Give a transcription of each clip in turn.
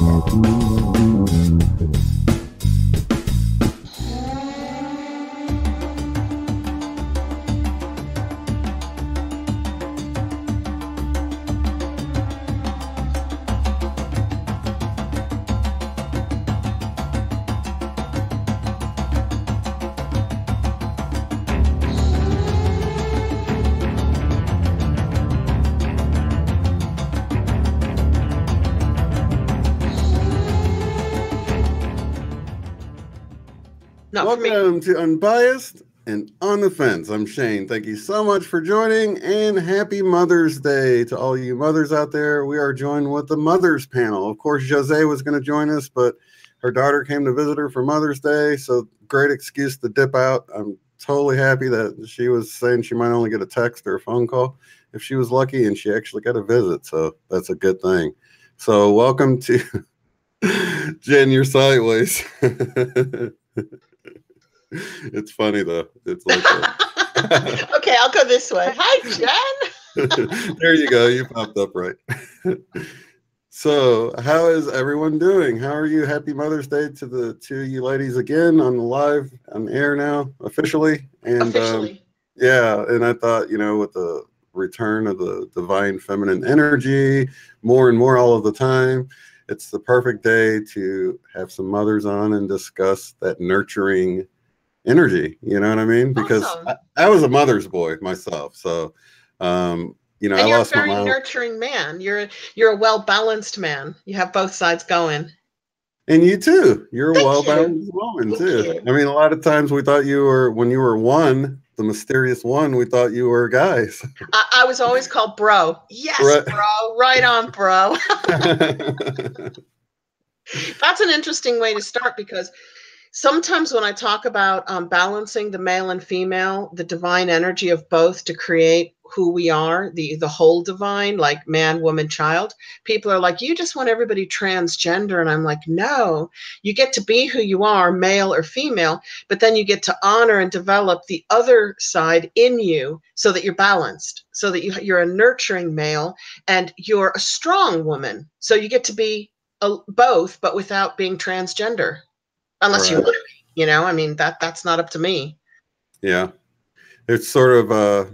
Welcome to Unbiased and On the Fence. I'm Shane. Thank you so much for joining, and happy Mother's Day to all you mothers out there. We are joined with the Mothers panel. Of course, Josee was going to join us, but her daughter came to visit her for Mother's Day, so great excuse to dip out. I'm totally happy that she was saying she might only get a text or a phone call if she was lucky, and she actually got a visit, so that's a good thing. So welcome to Jen, you're sideways. It's funny though. It's like okay, I'll go this way. Hi, Jen. There you go. You popped up right. So, how is everyone doing? How are you? Happy Mother's Day to the two of you ladies again on the live on air now officially. And officially, yeah. And I thought, with the return of the divine feminine energy, more and more all of the time, it's the perfect day to have some mothers on and discuss that nurturing energy, you know what I mean? Because awesome. I was a mother's boy myself, so and I lost my mom. You're a very nurturing man. You're a well-balanced man. You have both sides going. And you too. You're a well-balanced woman too. You. I mean, a lot of times we thought you were, when you were one, the mysterious one, we thought you were guys. I was always called bro. Yes, right. Bro. Right on, bro. That's an interesting way to start, because sometimes when I talk about balancing the male and female, the divine energy of both to create who we are, the whole divine, like man, woman, child, people are like, you just want everybody transgender. And I'm like, no, you get to be who you are, male or female, but then you get to honor and develop the other side in you so that you're balanced, so that you're a nurturing male and you're a strong woman. So you get to be both, but without being transgender. Unless you want to be, I mean, that's not up to me. Yeah. It's sort of,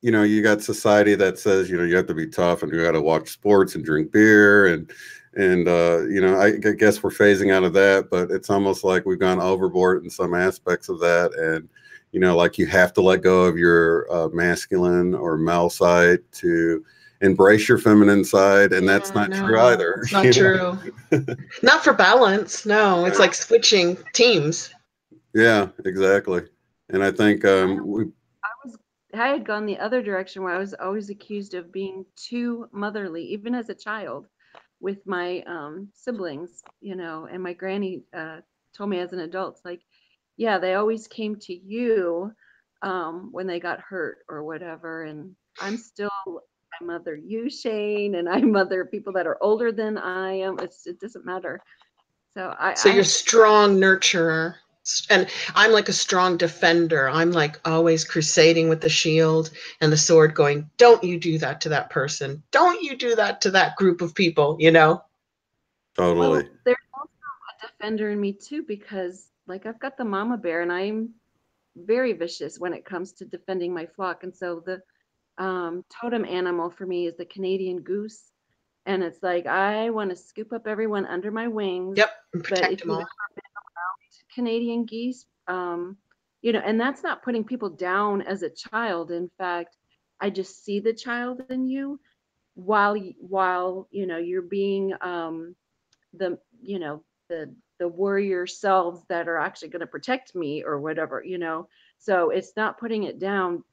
you got society that says, you have to be tough and you got to watch sports and drink beer. And I guess we're phasing out of that, but it's almost like we've gone overboard in some aspects of that. And, like you have to let go of your masculine or male side to embrace your feminine side, and that's not true either. It's not true. Not for balance. No, it's like switching teams. Yeah, exactly. And I think I had gone the other direction, where I was always accused of being too motherly, even as a child, with my siblings, and my granny told me as an adult, like, yeah, they always came to you when they got hurt or whatever, and I'm still. I mother you, Shane, and I mother people that are older than I am. It doesn't matter. So you're strong nurturer, and I'm like a strong defender. I'm like always crusading with the shield and the sword, going, "Don't you do that to that person? Don't you do that to that group of people?" Totally. Well, there's also a defender in me too, because like I've got the mama bear, and I'm very vicious when it comes to defending my flock, and so the totem animal for me is the Canadian goose, and it's like I want to scoop up everyone under my wings. Yep, and protect but if them you've all. ever been around Canadian geese, and that's not putting people down as a child. In fact, I just see the child in you while you're being the warrior selves that are actually going to protect me or whatever. So it's not putting it down.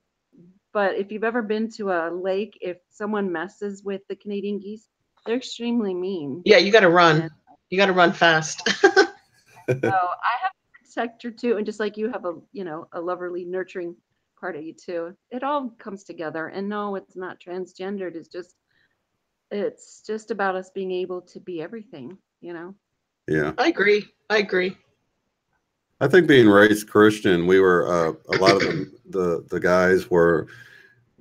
But if you've ever been to a lake, if someone messes with the Canadian geese, they're extremely mean. Yeah, you got to run. You got to run fast. So I have a protector too, and just like you have a loverly, nurturing part of you too. It all comes together. And no, it's not transgendered. It's just about us being able to be everything. Yeah, I agree. I think being raised Christian, we were a lot of the guys were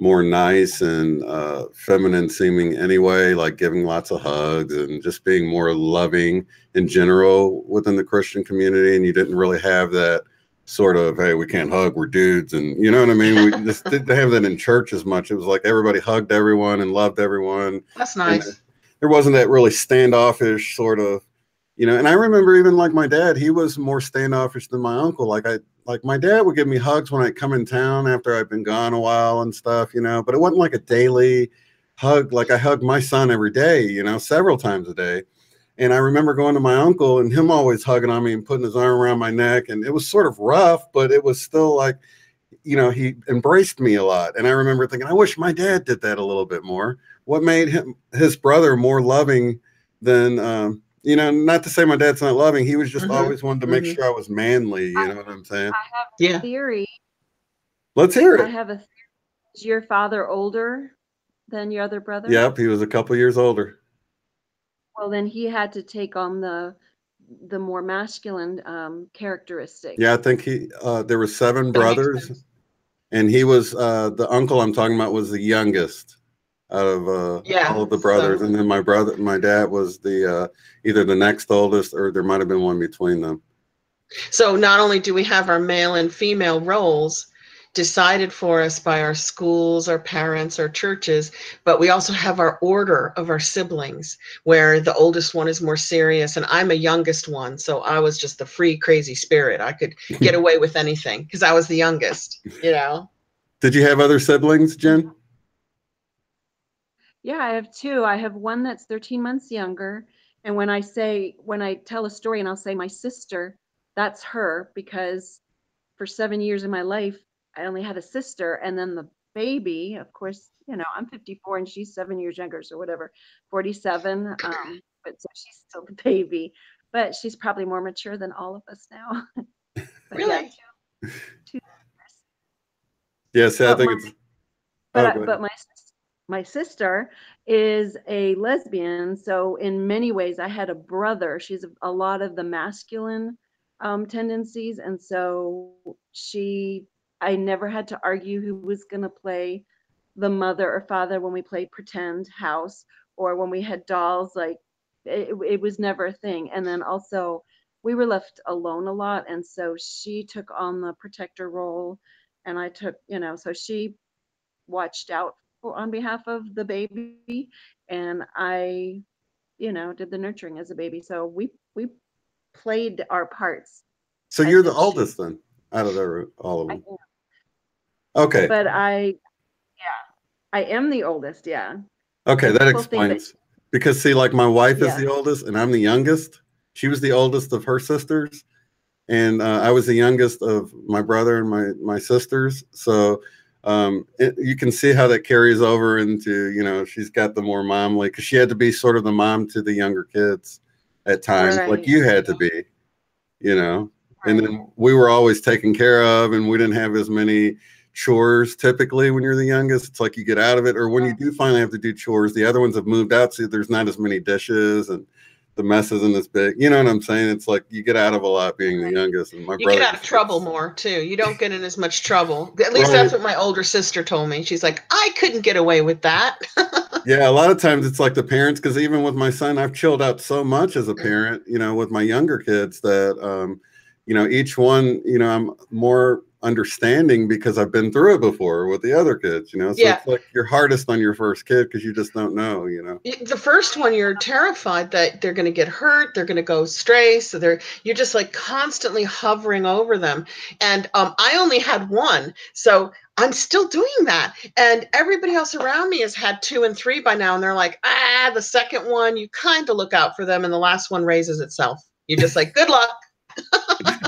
more nice and feminine seeming anyway, like giving lots of hugs and just being more loving in general within the Christian community. And you didn't really have that sort of, hey, we can't hug, we're dudes. And you know what I mean? We just didn't have that in church as much. It was like everybody hugged everyone and loved everyone. That's nice. And there wasn't that really standoffish sort of, you know, and I remember even like my dad, he was more standoffish than my uncle. Like my dad would give me hugs when I come in town after I've been gone a while and stuff, you know, but it wasn't like a daily hug. Like I hugged my son every day, you know, several times a day. And I remember going to my uncle and him always hugging on me and putting his arm around my neck. And it was sort of rough, but it was still like, you know, he embraced me a lot. And I remember thinking, I wish my dad did that a little bit more. What made his brother more loving than, you know, not to say my dad's not loving. He was just always wanted to make sure I was manly. You know what I'm saying? I have a theory. Let's hear it. I have a theory. Is your father older than your other brother? Yep, he was a couple years older. Well, then he had to take on the more masculine characteristics. Yeah, I think there were 7 brothers, and he was the uncle I'm talking about was the youngest out of all of the brothers, and then my dad was the either the next oldest or there might have been one between them. So not only do we have our male and female roles decided for us by our schools, our parents, our churches, but we also have our order of our siblings, where the oldest one is more serious, and I'm a youngest one, so I was just the free, crazy spirit. I could get away with anything because I was the youngest, you know. Did you have other siblings, Jen? Yeah, I have 2. I have one that's 13 months younger. And when I tell a story and I'll say my sister, that's her, because for 7 years of my life, I only had a sister. And then the baby, of course, you know, I'm 54 and she's 7 years younger, so whatever, 47. But so she's still the baby, but she's probably more mature than all of us now. But really? Yeah, 2 Yes, I think it's. But my sister is a lesbian, so in many ways I had a brother. She's a lot of the masculine tendencies, and so I never had to argue who was going to play the mother or father when we played pretend house or when we had dolls. Like it was never a thing. And then also we were left alone a lot, and so she took on the protector role, and I took, you know, so she watched out on behalf of the baby, and I, you know, did the nurturing as a baby. So we played our parts. So you're the oldest then out of all of them. Okay. But I am the oldest. Yeah. Okay, that explains. Because see, like my wife is the oldest and I'm the youngest. She was the oldest of her sisters, and I was the youngest of my brother and my sisters. So you can see how that carries over into, you know, she's got the more momly, because she had to be sort of the mom to the younger kids at times, like you had to be, you know. And then we were always taken care of, and we didn't have as many chores typically when you're the youngest. It's like you get out of it, or when you do finally have to do chores, the other ones have moved out, so there's not as many dishes and the mess isn't as big. You know what I'm saying? It's like you get out of a lot being the youngest. And my brother, you get out of trouble more too. You don't get in as much trouble. At least that's what my older sister told me. She's like, I couldn't get away with that. Yeah, a lot of times it's like the parents, because even with my son, I've chilled out so much as a parent, you know, with my younger kids that, you know, each one, you know, I'm more understanding because I've been through it before with the other kids, you know. So it's like you're hardest on your first kid because you just don't know, you know. The first one, you're terrified that they're going to get hurt, they're going to go stray, so you're just like constantly hovering over them. And I only had one, so I'm still doing that. And everybody else around me has had 2 and 3 by now, and they're like, the second one, you kind of look out for them, and the last one raises itself. You're just like, good luck.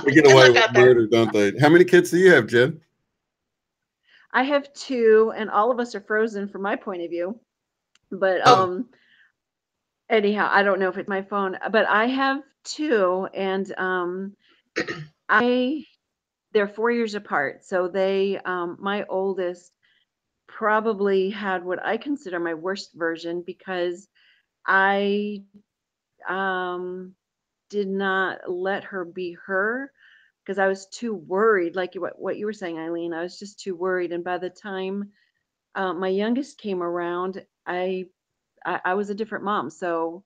They get away with murder, don't they? How many kids do you have, Jen? I have 2, and all of us are frozen from my point of view. But anyhow, I don't know if it's my phone, but I have 2, and they're 4 years apart. So they, my oldest probably had what I consider my worst version, because I did not let her be her, because I was too worried, like what you were saying, Eileen. I was just too worried. And by the time my youngest came around, I was a different mom. So,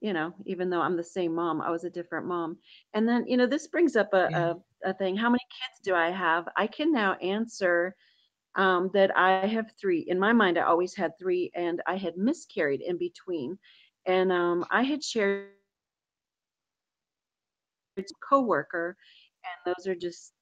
you know, even though I'm the same mom, I was a different mom. And then, you know, this brings up Yeah. a thing. How many kids do I have? I can now answer that I have three. In my mind, I always had three, and I had miscarried in between. And I had shared with a coworker, and those are just,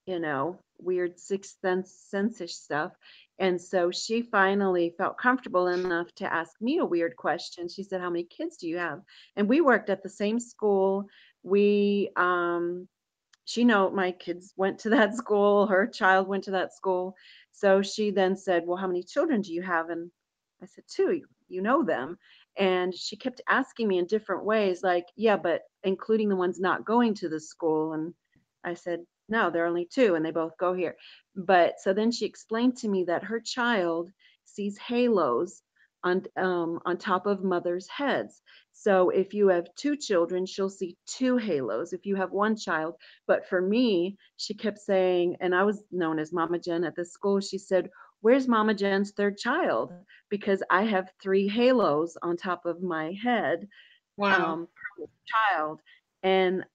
you know, weird sixth sense-ish stuff. And so she finally felt comfortable enough to ask me a weird question. She said, "How many kids do you have?" And we worked at the same school. We she know my kids went to that school, her child went to that school. So she then said, "Well, how many children do you have?" And I said, "Two, you know them." And she kept asking me in different ways, like, "Yeah, but including the ones not going to the school." And I said, "No, there are only two, and they both go here." But so then she explained to me that her child sees halos on top of mothers' heads. So if you have two children, she'll see two halos. If you have one child, but for me, she kept saying, and I was known as Mama Jen at the school, she said, "Where's Mama Jen's third child?" Because I have three halos on top of my head, Wow. per child. And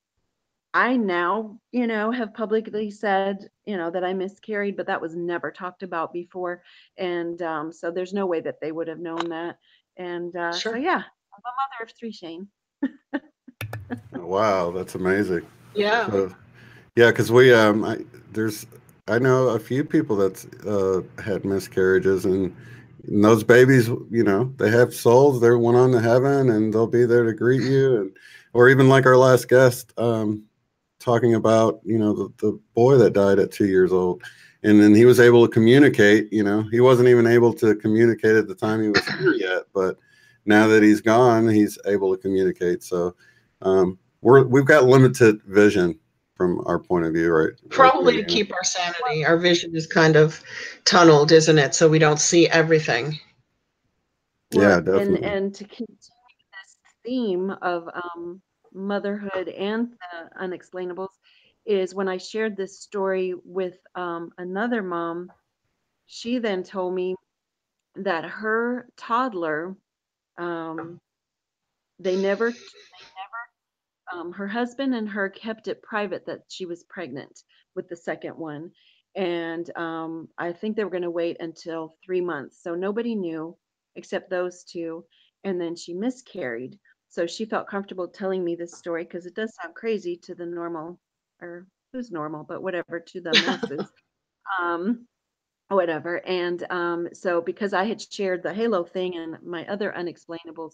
I now, you know, have publicly said, you know, that I miscarried, but that was never talked about before. And so there's no way that they would have known that. And so, Sure. yeah, I'm a mother of three, Shane. Wow, that's amazing. Yeah. So, yeah, because we there's I know a few people that's had miscarriages, and those babies, you know, they have souls. They went on to heaven, and they'll be there to greet you, and or even like our last guest talking about, you know, the boy that died at 2 years old, and then he was able to communicate. You know, he wasn't even able to communicate at the time he was here yet, but now that he's gone, he's able to communicate. So we've got limited vision from our point of view, right? Probably to keep our sanity. Our vision is kind of tunneled, isn't it? So we don't see everything. Well, Yeah, definitely. and to continue this theme of motherhood and the unexplainables is when I shared this story with another mom, she then told me that her toddler, um, they never her husband and her kept it private that she was pregnant with the second one. And I think they were going to wait until 3 months. So nobody knew except those two. And then she miscarried. So she felt comfortable telling me this story because it does sound crazy to the normal, or who's normal, but whatever, to the masses. Um, Whatever. And so because I had shared the Halo thing and my other unexplainables,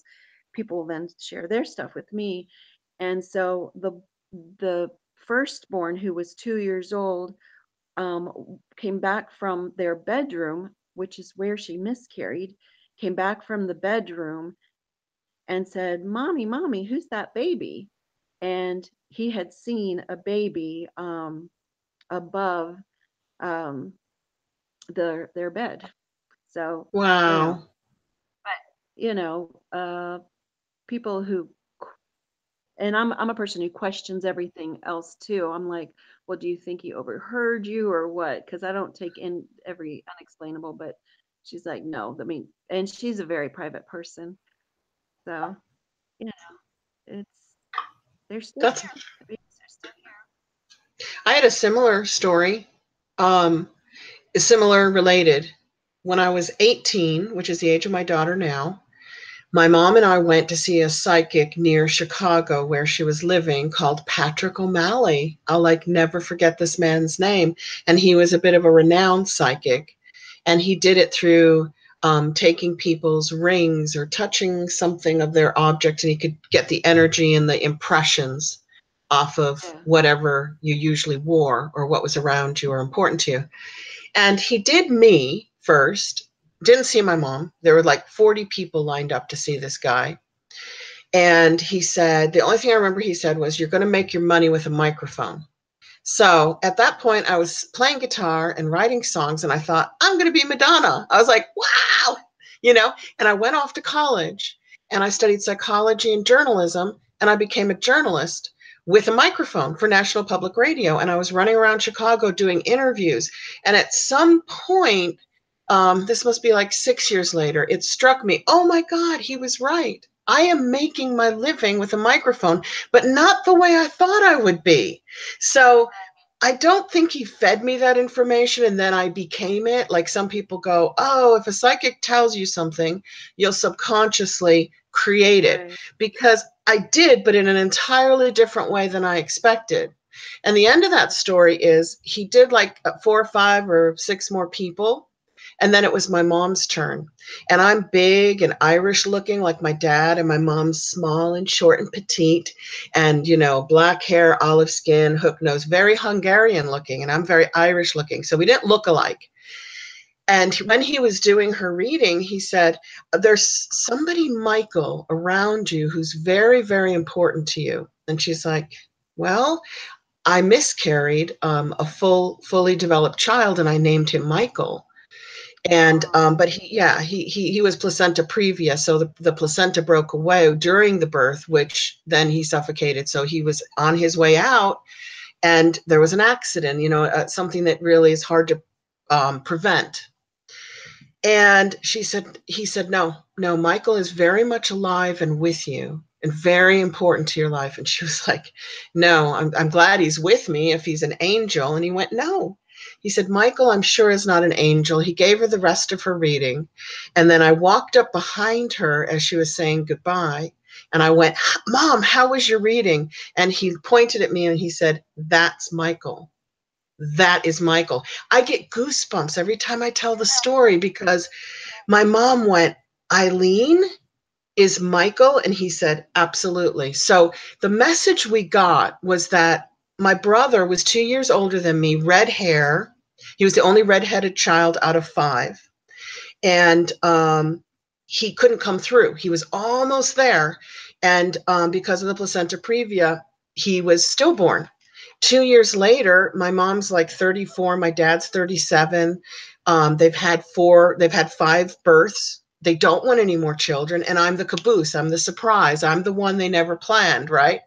people then share their stuff with me. And so the firstborn, who was 2 years old, came back from their bedroom, which is where she miscarried, came back from the bedroom and said, "Mommy, mommy, who's that baby?" And he had seen a baby above um, their bed. So, you know, Wow. you know, people who, and I'm a person who questions everything else too. I'm like, well, do you think he overheard you or what? Because I don't take in every unexplainable. But she's like, no. I mean, and she's a very private person, so you know, it's they're still That's here. The babies are still I had a similar story. Um Similar related. When I was 18, which is the age of my daughter now, my mom and I went to see a psychic near Chicago where she was living called Patrick O'Malley. I'll like never forget this man's name. And he was a bit of a renowned psychic. And he did it through taking people's rings or touching something of their object, and he could get the energy and the impressions off of here. whatever you usually wore or what was around you or important to you. And he did me first, didn't see my mom. There were like 40 people lined up to see this guy. And he said, the only thing I remember he said was, "You're going to make your money with a microphone." So at that point, I was playing guitar and writing songs, and I thought, I'm going to be Madonna. I was like, wow, you know, and I went off to college and I studied psychology and journalism, and I became a journalist with a microphone for National Public Radio. And I was running around Chicago doing interviews. And at some point, this must be like 6 years later, it struck me, oh my God, he was right. I am making my living with a microphone, but not the way I thought I would be. So I don't think he fed me that information and then I became it. Like some people go, oh, if a psychic tells you something, you'll subconsciously create it. Right. Because I did, but in an entirely different way than I expected. And the end of that story is he did like 4 or 5 or 6 more people. And then it was my mom's turn. And I'm big and Irish looking like my dad, and my mom's small and short and petite and, you know, black hair, olive skin, hook nose, very Hungarian looking. And I'm very Irish looking. So we didn't look alike. And when he was doing her reading, he said, there's somebody, Michael, around you who's very, very important to you. And she's like, well, I miscarried a fully developed child and I named him Michael. And but he was placenta previa, so the placenta broke away during the birth, which then he suffocated. So he was on his way out, and there was an accident. You know, something that really is hard to prevent. And he said, no, Michael is very much alive and with you, and very important to your life. And she was like, no, I'm glad he's with me if he's an angel. And he went, no. He said, Michael, I'm sure is not an angel. He gave her the rest of her reading. And then I walked up behind her as she was saying goodbye. And I went, Mom, how was your reading? And he pointed at me and he said, that's Michael. That is Michael. I get goosebumps every time I tell the story because my mom went, Eileen is Michael? And he said, absolutely. So the message we got was that my brother was 2 years older than me, red hair. He was the only redheaded child out of 5. And he couldn't come through. He was almost there. And because of the placenta previa, he was stillborn. 2 years later, my mom's like 34, my dad's 37. They've had 5 births. They don't want any more children. And I'm the caboose. I'm the surprise. I'm the one they never planned, right?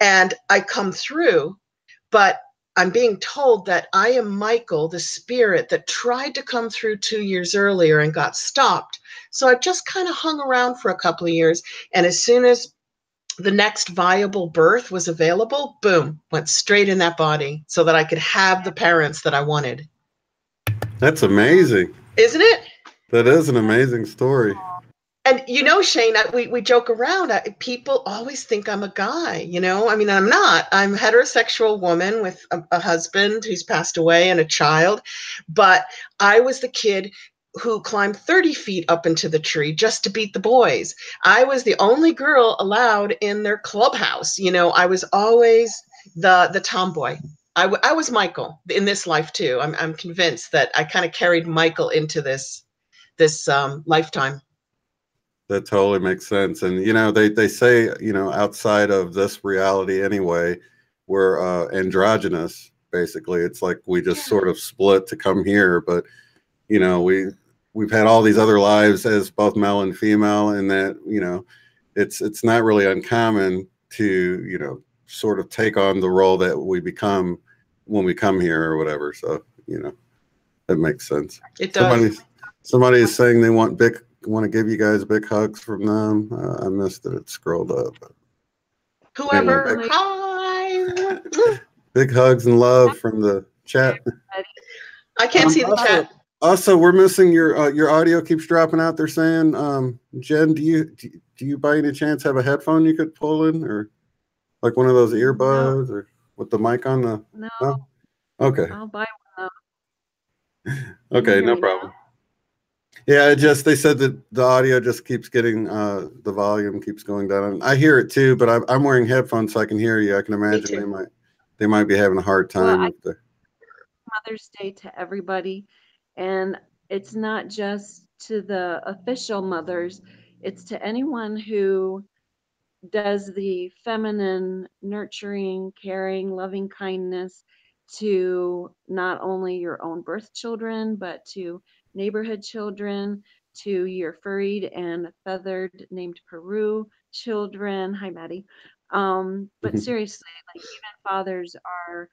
And I come through, but I'm being told that I am Michael, the spirit that tried to come through 2 years earlier and got stopped. So I just kind of hung around for a couple of years. And as soon as the next viable birth was available, boom, went straight in that body so that I could have the parents that I wanted. That's amazing. Isn't it? That is an amazing story. And, you know, Shane, we joke around. People always think I'm a guy, you know. I mean, I'm not. I'm a heterosexual woman with a husband who's passed away and a child. But I was the kid who climbed 30 feet up into the tree just to beat the boys. I was the only girl allowed in their clubhouse. You know, I was always the tomboy. I was Michael in this life too. I'm convinced that I kind of carried Michael into this lifetime. That totally makes sense. And, you know, they say, you know, outside of this reality anyway, we're androgynous, basically. It's like we just sort of split to come here. But, you know, we've had all these other lives as both male and female, and that, you know, it's not really uncommon to, you know, sort of take on the role that we become when we come here or whatever. So, you know, that makes sense. It does. Somebody is saying they want to give you guys big hugs from them. I missed it. It scrolled up. Whoever. Anyway, Hi. Big hugs and love from the chat. I can't see the chat. Also, we're missing your audio keeps dropping out. They're saying, Jen, do you by any chance have a headphone you could pull in, or like one of those earbuds, or with the mic on the? No. Okay. I'll buy one though. Okay, no problem. Yeah, they said that the audio just keeps getting the volume keeps going down. I hear it too, but I'm wearing headphones so I can hear you. I can imagine they might be having a hard time. Well, Mother's Day to everybody, and it's not just to the official mothers, it's to anyone who does the feminine, nurturing, caring, loving kindness to not only your own birth children, but to neighborhood children, to your furried and feathered named Peru children. Hi, Maddie. But seriously, like even fathers are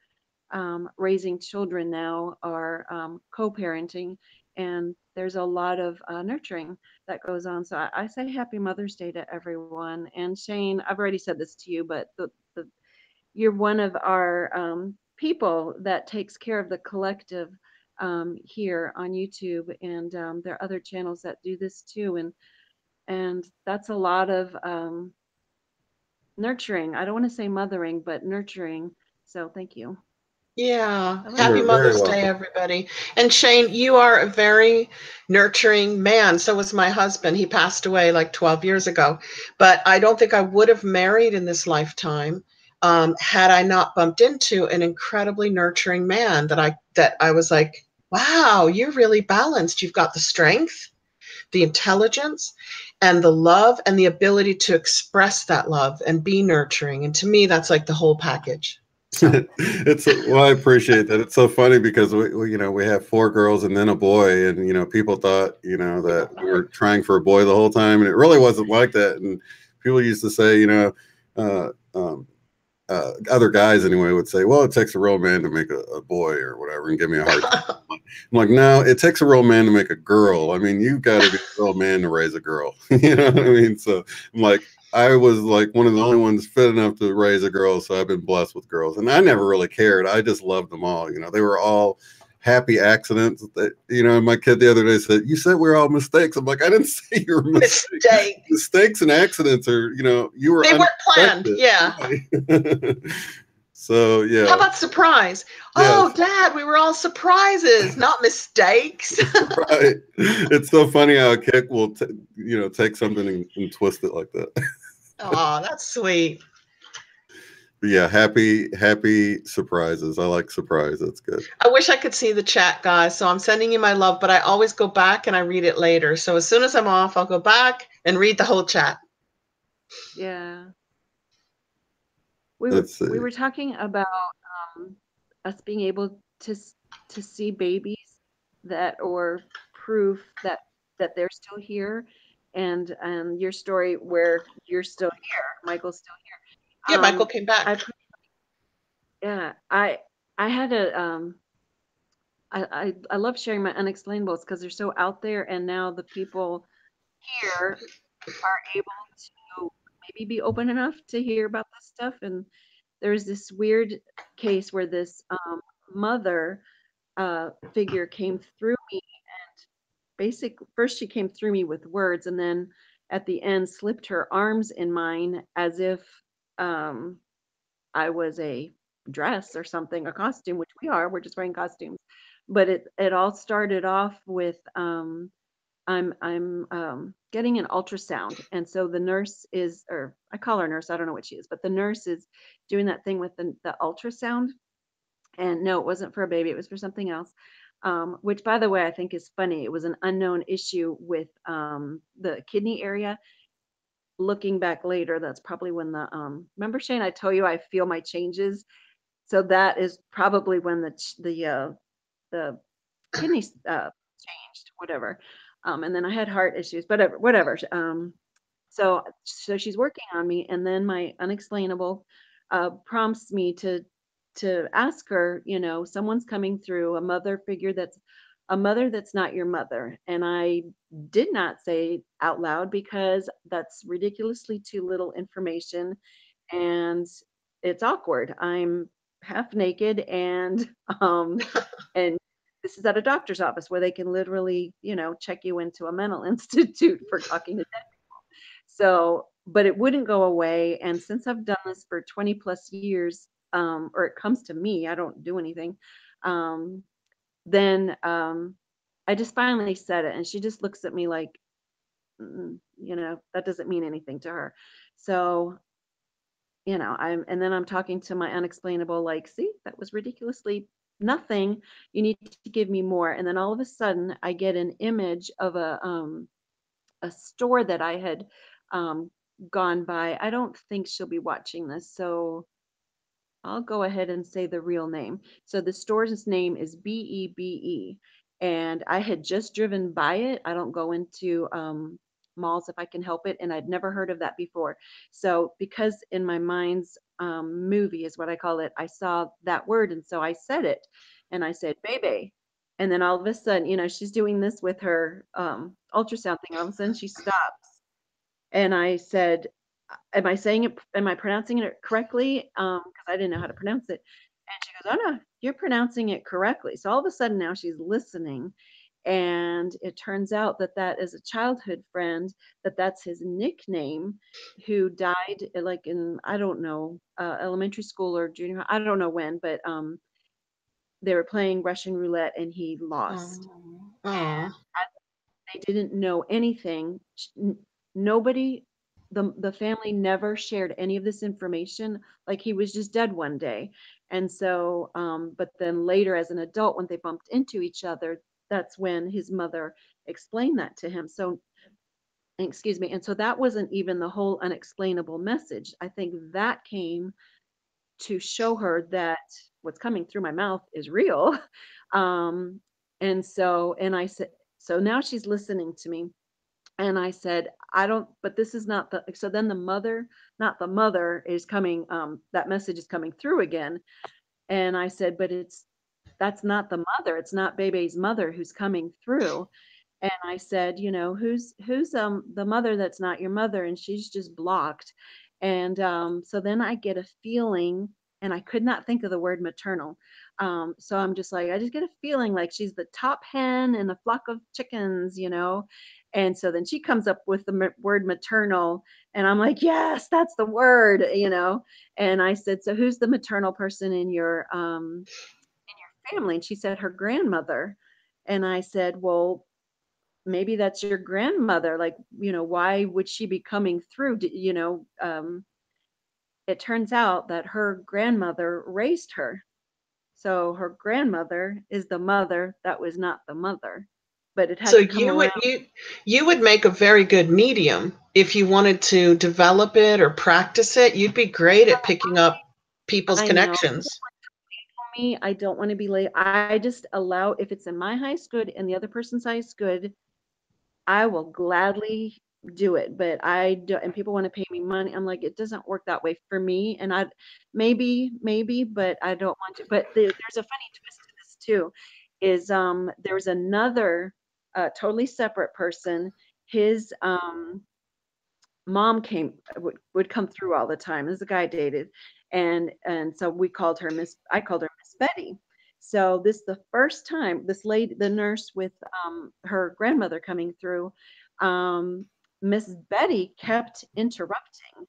raising children now are co-parenting, and there's a lot of nurturing that goes on. So I say happy Mother's Day to everyone. And Shane, I've already said this to you, but you're one of our people that takes care of the collective here on YouTube, and there are other channels that do this too, and that's a lot of nurturing. I don't want to say mothering, but nurturing. So thank you. Yeah. I like Happy You're very Mother's Day, welcome. everybody. And Shane, you are a very nurturing man. So was my husband. He passed away like 12 years ago. But I don't think I would have married in this lifetime had I not bumped into an incredibly nurturing man that I was like, wow, you're really balanced. You've got the strength, the intelligence, and the love, and the ability to express that love and be nurturing. And to me, that's like the whole package. So. Well, I appreciate that. It's so funny because we have 4 girls and then a boy, and people thought that we were trying for a boy the whole time, and it really wasn't like that. And people used to say, uh, um, other guys anyway would say, well, it takes a real man to make a boy or whatever, and give me a hard time. I'm like, no, it takes a real man to make a girl. I mean, you've got to be a real man to raise a girl. You know what I mean? So I'm like, I was like one of the only ones fit enough to raise a girl, so I've been blessed with girls, and I never really cared. I just loved them all. They were all happy accidents. That my kid the other day said, "You said we were all mistakes." I'm like, I didn't say you were mistakes. Mistakes and accidents are, you were. They weren't planned. Yeah. Right. So yeah. How about surprise? Yes. Oh, Dad, we were all surprises, not mistakes. Right. It's so funny how a kid will, take something and twist it like that. Oh, that's sweet. But yeah, happy surprises. I like surprise. That's good. I wish I could see the chat, guys. So I'm sending you my love, but I always go back and I read it later. So as soon as I'm off, I'll go back and read the whole chat. Yeah. We were talking about us being able to see babies or proof that they're still here, and your story where you're still here, Michael's still here. Yeah, Michael came back. I had a I love sharing my unexplainables because they're so out there, and now the people here are able to maybe be open enough to hear about this stuff. And there's this weird case where this mother figure came through me, and first she came through me with words, and then at the end slipped her arms in mine as if I was a dress or something, a costume, which we're just wearing costumes. But it all started off with I'm getting an ultrasound, and so the nurse is, or I call her nurse, I don't know what she is, but the nurse is doing that thing with the ultrasound. And no, it wasn't for a baby, it was for something else. Which, by the way, I think is funny. It was an unknown issue with the kidney area. Looking back later, that's probably when remember, Shane, I told you I feel my changes. So that is probably when the kidneys changed, whatever. And then I had heart issues, but whatever. So she's working on me, and then my unexplainable prompts me to ask her, someone's coming through, a mother figure that's a mother that's not your mother. And I did not say out loud because that's ridiculously too little information, and it's awkward. I'm half naked, and and this is at a doctor's office where they can literally, check you into a mental institute for talking to dead people. So, but it wouldn't go away. And since I've done this for 20 plus years, or it comes to me, I don't do anything. Then I just finally said it, and she just looks at me like, that doesn't mean anything to her. So, and then I'm talking to my unexplainable, like, see, that was ridiculously nothing. You need to give me more. And then all of a sudden I get an image of a store that I had gone by. I don't think she'll be watching this, so I'll go ahead and say the real name. So the store's name is BEBE, and I had just driven by it. I don't go into malls if I can help it, and I'd never heard of that before. So because in my mind's movie is what I call it. I saw that word, and so I said it, and I said baby, and then all of a sudden, you know, she's doing this with her ultrasound thing. All of a sudden, she stops, and I said, "Am I saying it? Am I pronouncing it correctly?" Because I didn't know how to pronounce it, and she goes, "Oh no, you're pronouncing it correctly." So all of a sudden now she's listening. And it turns out that that is a childhood friend, that's his nickname, who died like in, I don't know, elementary school or junior, I don't know when, but they were playing Russian roulette and he lost. Oh. They didn't know anything. Nobody, the family never shared any of this information. Like he was just dead one day. And so, but then later as an adult, when they bumped into each other, that's when his mother explained that to him. So, excuse me. And so that wasn't even the whole unexplainable message. I think that came to show her that what's coming through my mouth is real. And so, and I said, so now she's listening to me. And I said, I don't, but this is not the, so then the mother, not the mother is coming, that message is coming through again. And I said, but that's not the mother. It's not Bebe's mother who's coming through. And I said, you know, who's the mother that's not your mother? And she's just blocked. And so then I get a feeling, and I could not think of the word maternal. So I'm just like, I just get a feeling like she's the top hen in a flock of chickens, you know. And so then she comes up with the word maternal, and I'm like, yes, that's the word, you know. And I said, so who's the maternal person in your family? And she said her grandmother. And I said, well, maybe that's your grandmother. Like, you know, why would she be coming through? You know, it turns out that her grandmother raised her. So her grandmother is the mother that was not the mother, but it had So to come around. you would make a very good medium if you wanted to develop it or practice it. You'd be great at picking up people's connections. Me, I don't want to be late. I just allow, if it's in my highest good and the other person's highest good, I will gladly do it. But I do, and people want to pay me money. I'm like, it doesn't work that way for me. And I maybe, but I don't want to. But there's a funny twist to this too, is there's another totally separate person. His mom would come through all the time. This is a guy I dated, and so we called her I called her Miss Betty. So this the first time this lady, the nurse with her grandmother coming through, Miss Betty kept interrupting,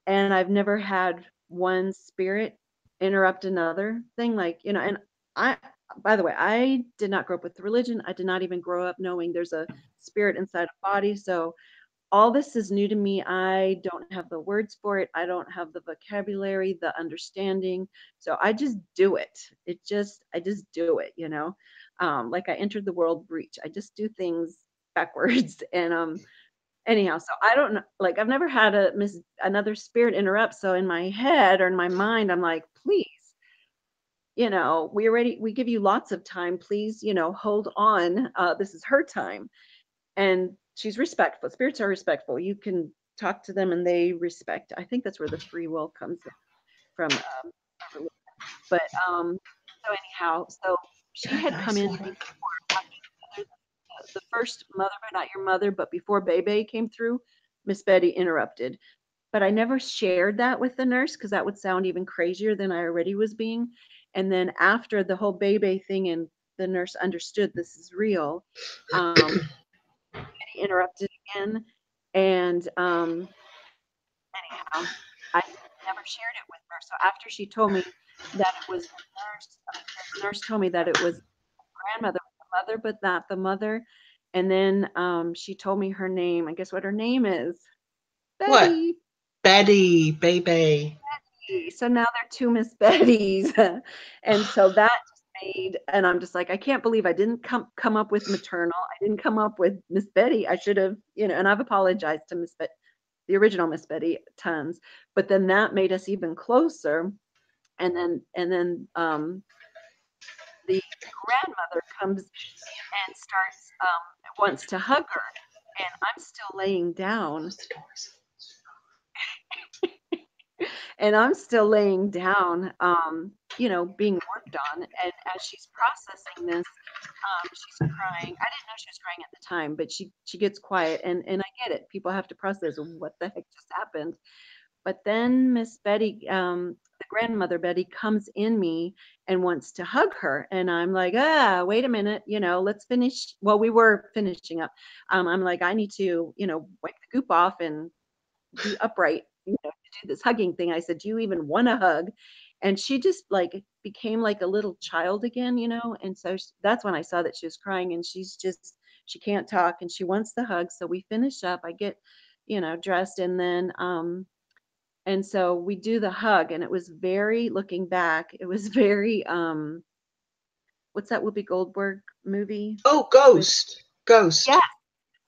and I've never had one spirit interrupt another thing, like, you know. And I, by the way, I did not grow up with religion. I did not even grow up knowing there's a spirit inside a body. So all this is new to me. I don't have the words for it. I don't have the vocabulary, the understanding. So I just do it. I just do it, you know. Like I entered the world breach. I just do things backwards. And anyhow, so I don't know, like I've never had another spirit interrupt. So in my head or in my mind, I'm like, please, you know, we give you lots of time. Please, you know, hold on. This is her time. And she's respectful. Spirits are respectful. You can talk to them and they respect. I think that's where the free will comes in from. But so anyhow, so she had come in before the first Mother but Not Your Mother, but before Bebe came through, Miss Betty interrupted. But I never shared that with the nurse because that would sound even crazier than I already was being. And then after the whole Bebe thing and the nurse understood this is real, interrupted again. And anyhow, I never shared it with her. So after she told me that it was the nurse told me that it was grandmother, the mother, but not the mother. And then she told me her name. I guess what her name is. Betty. What? Betty, baby. So now they're two Miss Bettys. And so that just made, and I'm just like, I can't believe I didn't come up with maternal. I didn't come up with Miss Betty. I should have, you know, and I've apologized to Miss Betty, the original Miss Betty, tons. But then that made us even closer. And then the grandmother comes and starts wants to hug her, and I'm still laying down. And I'm still laying down, you know, being worked on. And as she's processing this, she's crying. I didn't know she was crying at the time, but she gets quiet, and I get it. People have to process what the heck just happened. But then Miss Betty, the grandmother Betty, comes in me and wants to hug her, and I'm like, wait a minute, you know, let's finish. Well, we were finishing up. I'm like, I need to, you know, wipe the goop off and be upright, you know, to do this hugging thing. I said, do you even want a hug? And she just like became like a little child again, you know. And so that's when I saw that she was crying, and she can't talk and she wants the hug. So we finish up. I get, you know, dressed, and then and so we do the hug, and it was very, looking back, it was very what's that Whoopi Goldberg movie? Oh, Ghost. Ghost. Yeah,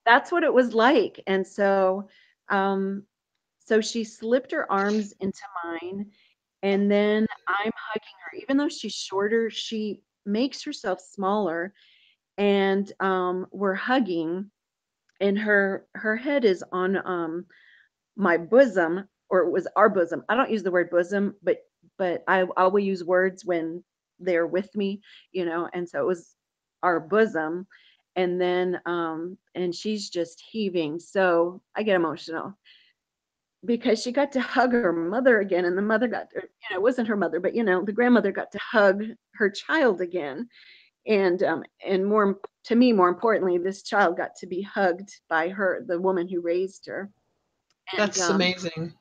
that's what it was like. And so so she slipped her arms into mine, and then I'm hugging her. Even though she's shorter, she makes herself smaller, and we're hugging, and her head is on my bosom, or it was our bosom. I don't use the word bosom, but I will use words when they're with me, you know. And so it was our bosom, and then and she's just heaving. So I get emotional because she got to hug her mother again, and the mother got, you know, it wasn't her mother, but you know, the grandmother got to hug her child again. And more to me, more importantly, this child got to be hugged by her, the woman who raised her. And That's amazing.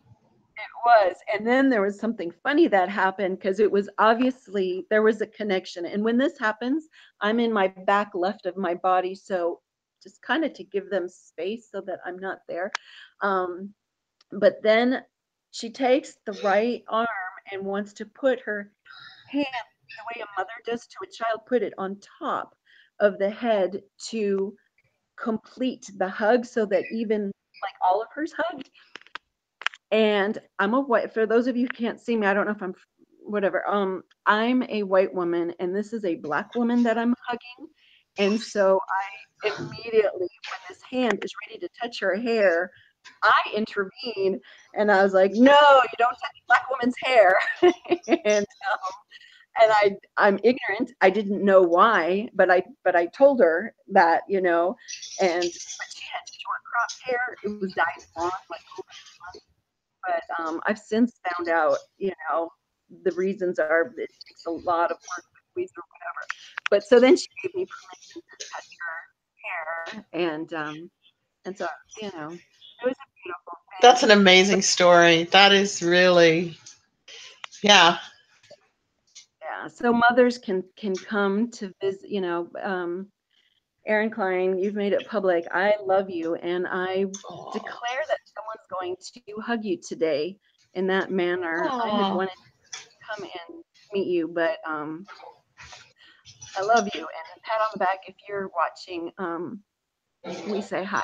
was. And then there was something funny that happened, because it was obviously there was a connection. And when this happens, I'm in my back left of my body. So just kind of to give them space so that I'm not there. But then she takes the right arm and wants to put her hand, the way a mother does to a child, put it on top of the head to complete the hug, so that even like all of hers hugged. And I'm a white, for those of you who can't see me, I don't know if I'm whatever. I'm a white woman, and this is a black woman that I'm hugging. And so I immediately, when this hand is ready to touch her hair, I intervene, and I was like, "No, you don't touch a black woman's hair." and I'm ignorant. I didn't know why, but I told her that, you know, but she had short cropped hair. It was dyed blonde, like, but I've since found out, you know, the reasons are it takes a lot of work with weeds or whatever. But so then she gave me permission to touch her hair, and so, you know, it was a beautiful thing. That's an amazing story. That is really, yeah. Yeah. So mothers can come to visit, you know. Erin Klein, you've made it public. I love you, and I declare that someone's going to hug you today in that manner. I had wanted to come and meet you, but I love you, and pat on the back if you're watching. We say hi.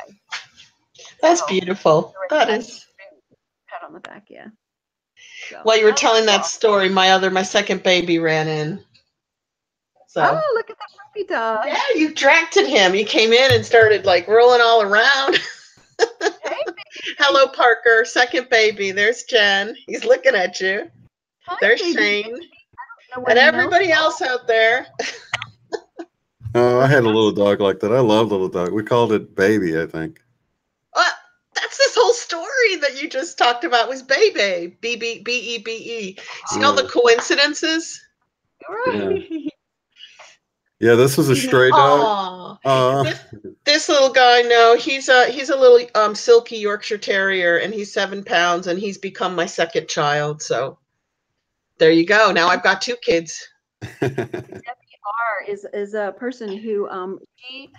That's beautiful. That is. Pat on the back, yeah. So, while you were telling that story, my second baby ran in. So. Oh, look at that puppy dog. Yeah, you attracted him. He came in and started like rolling all around. Hey, hello, Parker. Second baby. There's Jen. He's looking at you. Hi, there's baby. Shane. And everybody else out there. Oh, I had a little dog like that. I love little dog. We called it Baby, I think. That's this whole story that you just talked about was Bebe. B-B-B-E-B-E. See all the coincidences? Right. Yeah, this was a stray dog. This little guy, no, he's a little silky Yorkshire Terrier, and he's 7 pounds, and he's become my second child. So there you go. Now I've got 2 kids. WR is a person who she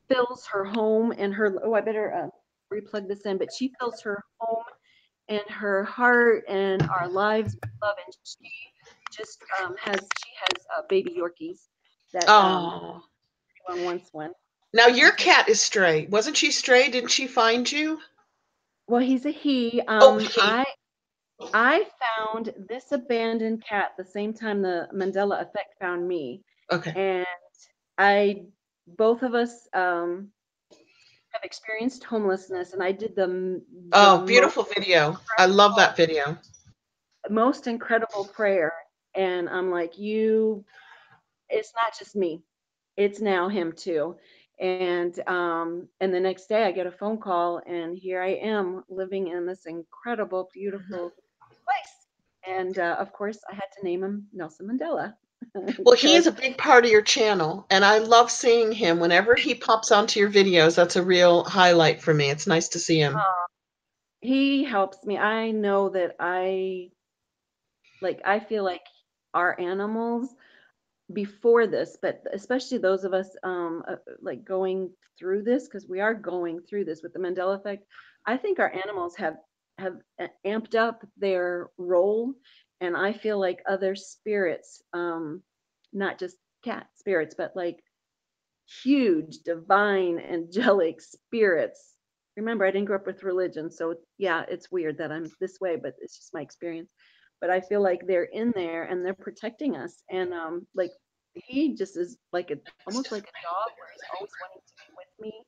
fills her home and her. Oh, I better replug this in. But she fills her home and her heart and our lives with love, and she just has baby Yorkies that everyone wants one. Now your cat is stray. Wasn't she stray? Didn't she find you? Well, he's a he. He. I found this abandoned cat the same time the Mande1a Effect found me. Okay. And both of us have experienced homelessness, and I did the beautiful video. I love that video. most incredible prayer. And I'm like, it's not just me. It's now him too. And the next day I get a phone call, and here I am living in this incredible, beautiful place. And of course I had to name him Nelson Mandela. Well, he is a big part of your channel, and I love seeing him. Whenever he pops onto your videos, that's a real highlight for me. It's nice to see him. He helps me. I know that I feel like our animals before this, but especially those of us like going through this, because we are going through this with the Mandela effect. I think our animals have amped up their role, and I feel like other spirits, not just cat spirits, but like huge divine angelic spirits. Remember, I didn't grow up with religion, so yeah, it's weird that I'm this way, but it's just my experience. But I feel like they're in there and they're protecting us. And like he just is like almost like a dog, where he's always wanting to be with me.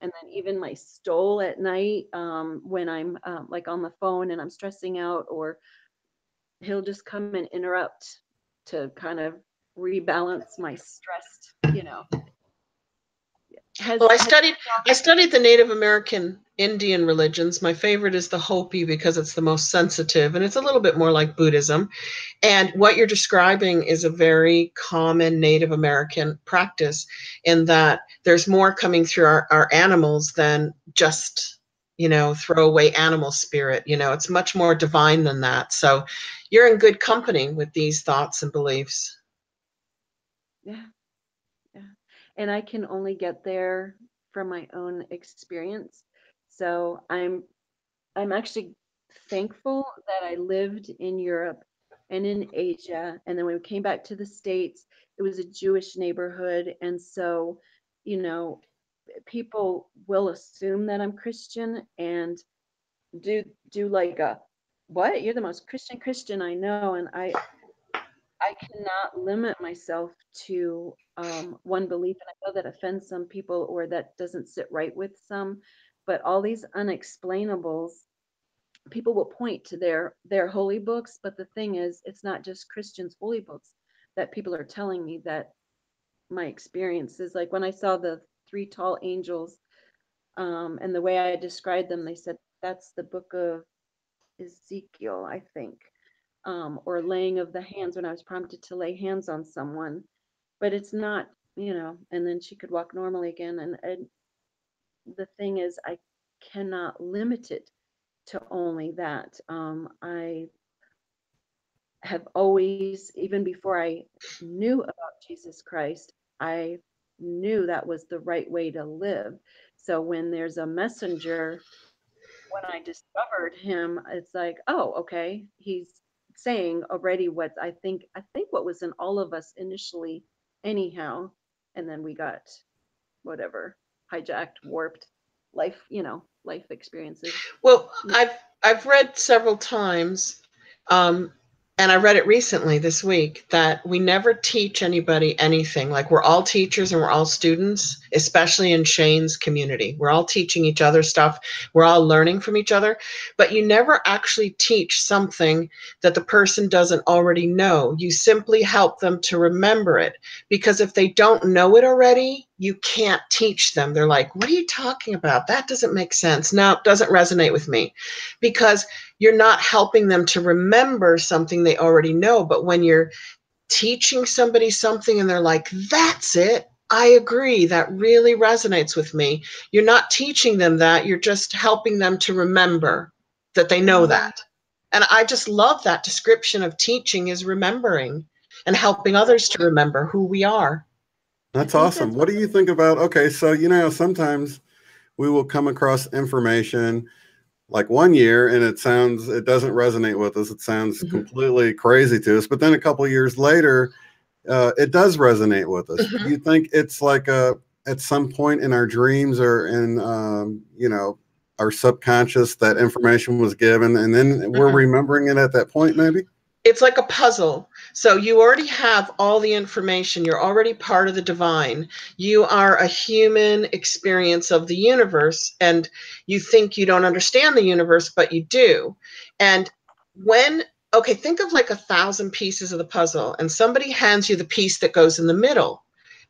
And then even my stole at night, when I'm like on the phone and I'm stressing out, or he'll just come and interrupt to kind of rebalance my stressed, Well, I studied the Native American Indian religions. My favorite is the Hopi because it's the most sensitive, and it's a little bit more like Buddhism. And what you're describing is a very common Native American practice, in that there's more coming through our animals than just, throwaway animal spirit. It's much more divine than that. So you're in good company with these thoughts and beliefs. Yeah. And I can only get there from my own experience. So I'm actually thankful that I lived in Europe and in Asia. And then when we came back to the States, it was a Jewish neighborhood. And so, people will assume that I'm Christian and do like what? You're the most Christian I know. And I cannot limit myself to one belief, and I know that offends some people, or that doesn't sit right with some. But all these unexplainables, people will point to their holy books, but the thing is, it's not just Christians' holy books that people are telling me that my experience is like. When I saw the three tall angels, and the way I described them, they said that's the book of Ezekiel, I think. Or laying of the hands, when I was prompted to lay hands on someone, but it's not, and then she could walk normally again. And the thing is, I cannot limit it to only that. I have always, even before I knew about Jesus Christ, I knew that was the right way to live. So when there's a messenger, when I discovered him, it's like, oh, okay, he's saying already what I think what was in all of us initially anyhow. And then we got whatever, hijacked, warped life, life experiences. Well, I've read several times, and I read it recently this week, that we never teach anybody anything. Like, we're all teachers and we're all students, especially in Shane's community. We're all teaching each other stuff. We're all learning from each other, but you never actually teach something that the person doesn't already know. You simply help them to remember it, because if they don't know it already, you can't teach them. They're like, what are you talking about? That doesn't make sense. No, it doesn't resonate with me, because you're not helping them to remember something they already know. But when you're teaching somebody something and they're like, that's it, I agree, that really resonates with me, you're not teaching them that. You're just helping them to remember that they know that. And I just love that description of teaching, is remembering and helping others to remember who we are. That's awesome. What do you think about, okay, so sometimes we will come across information like one year and it doesn't resonate with us. It sounds completely crazy to us. But then a couple of years later, it does resonate with us. Do you think it's like at some point in our dreams or in, our subconscious, that information was given and then we're remembering it at that point, maybe? It's like a puzzle. So you already have all the information. You're already part of the divine. You are a human experience of the universe, and you think you don't understand the universe, but you do. And when okay, think of like 1,000 pieces of the puzzle, and somebody hands you the piece that goes in the middle.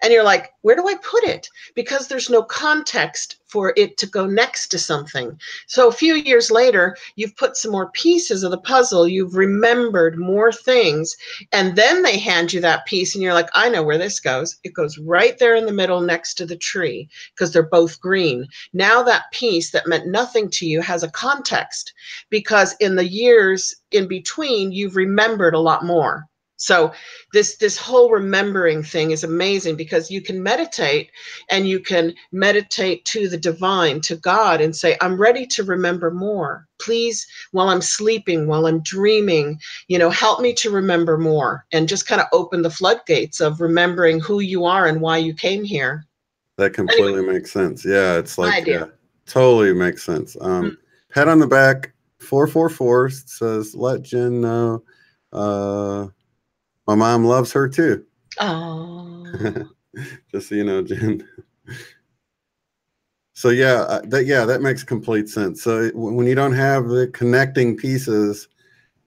And you're like, where do I put it? Because there's no context for it to go next to something. So a few years later, you've put some more pieces of the puzzle, you've remembered more things, and then they hand you that piece and you're like, I know where this goes. It goes right there in the middle next to the tree because they're both green. Now that piece that meant nothing to you has a context because in the years in between, you've remembered a lot more. So this whole remembering thing is amazing because you can meditate and you can meditate to the divine, to God, and say, I'm ready to remember more. Please, while I'm sleeping, while I'm dreaming, help me to remember more, and just kind of open the floodgates of remembering who you are and why you came here. That completely makes sense. Yeah, it's like, idea. Totally makes sense. Pat on the back, 444 says, let Jen know my mom loves her too. Oh. Just so you know, Jen. So yeah, that makes complete sense. So when you don't have the connecting pieces,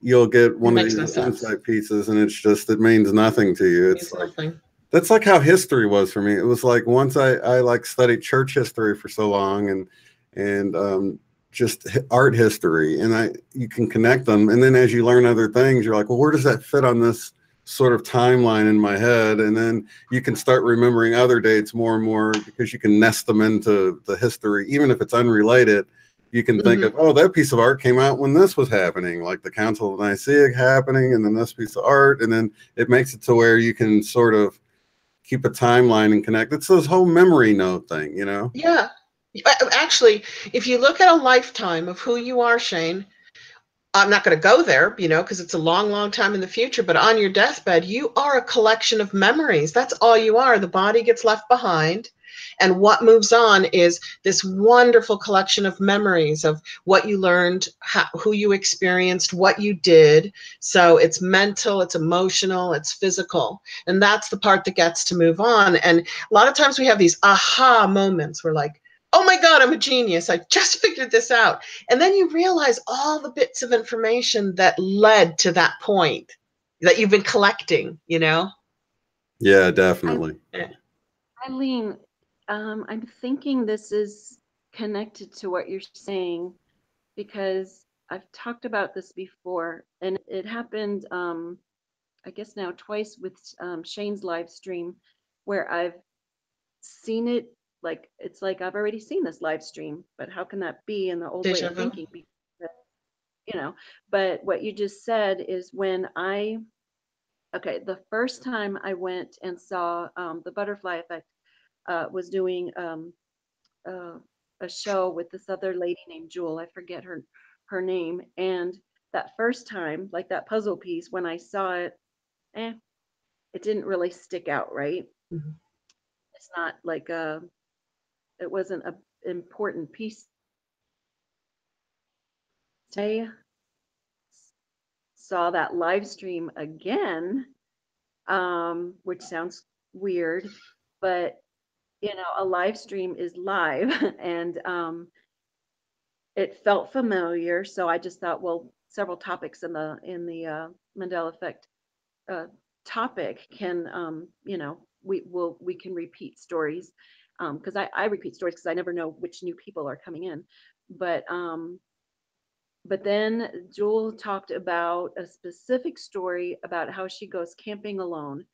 you'll get one of these insight pieces, and it means nothing to you. It's like nothing. That's like how history was for me. It was like once I like studied church history for so long and just art history, and you can connect them, and then as you learn other things, you're like, well, where does that fit on this sort of timeline in my head? And then you can start remembering other dates more and more because you can nest them into the history, even if it's unrelated. You can think of, oh, that piece of art came out when this was happening, like the Council of Nicaea happening, and then this piece of art, and then it makes it to where you can sort of keep a timeline and connect. It's this whole memory node thing, Yeah. Actually, if you look at a lifetime of who you are, Shane, I'm not going to go there, because it's a long, long time in the future, but on your deathbed, you are a collection of memories. That's all you are. The body gets left behind. And what moves on is this wonderful collection of memories of what you learned, who you experienced, what you did. So it's mental, it's emotional, it's physical. And that's the part that gets to move on. And a lot of times we have these aha moments. We're like, oh my God, I'm a genius. I just figured this out. And then you realize all the bits of information that led to that point that you've been collecting, Yeah, definitely. Eileen, I'm thinking this is connected to what you're saying because I've talked about this before, and it happened, I guess now twice with Shane's live stream, where I've seen it. Like it's like I've already seen this live stream, but how can that be in the old way of thinking? Because, but what you just said is when the first time I went and saw the Butterfly Effect was doing a show with this other lady named Jewel. I forget her name. And that first time, like that puzzle piece, when I saw it, it didn't really stick out, right? Mm-hmm. It's not like it wasn't an important piece. I saw that live stream again, which sounds weird, but a live stream is live, and it felt familiar. So I just thought, well, several topics in the Mande1a Effect topic can, we can repeat stories, because I repeat stories because I never know which new people are coming in, but then Jewel talked about a specific story about how she goes camping alone.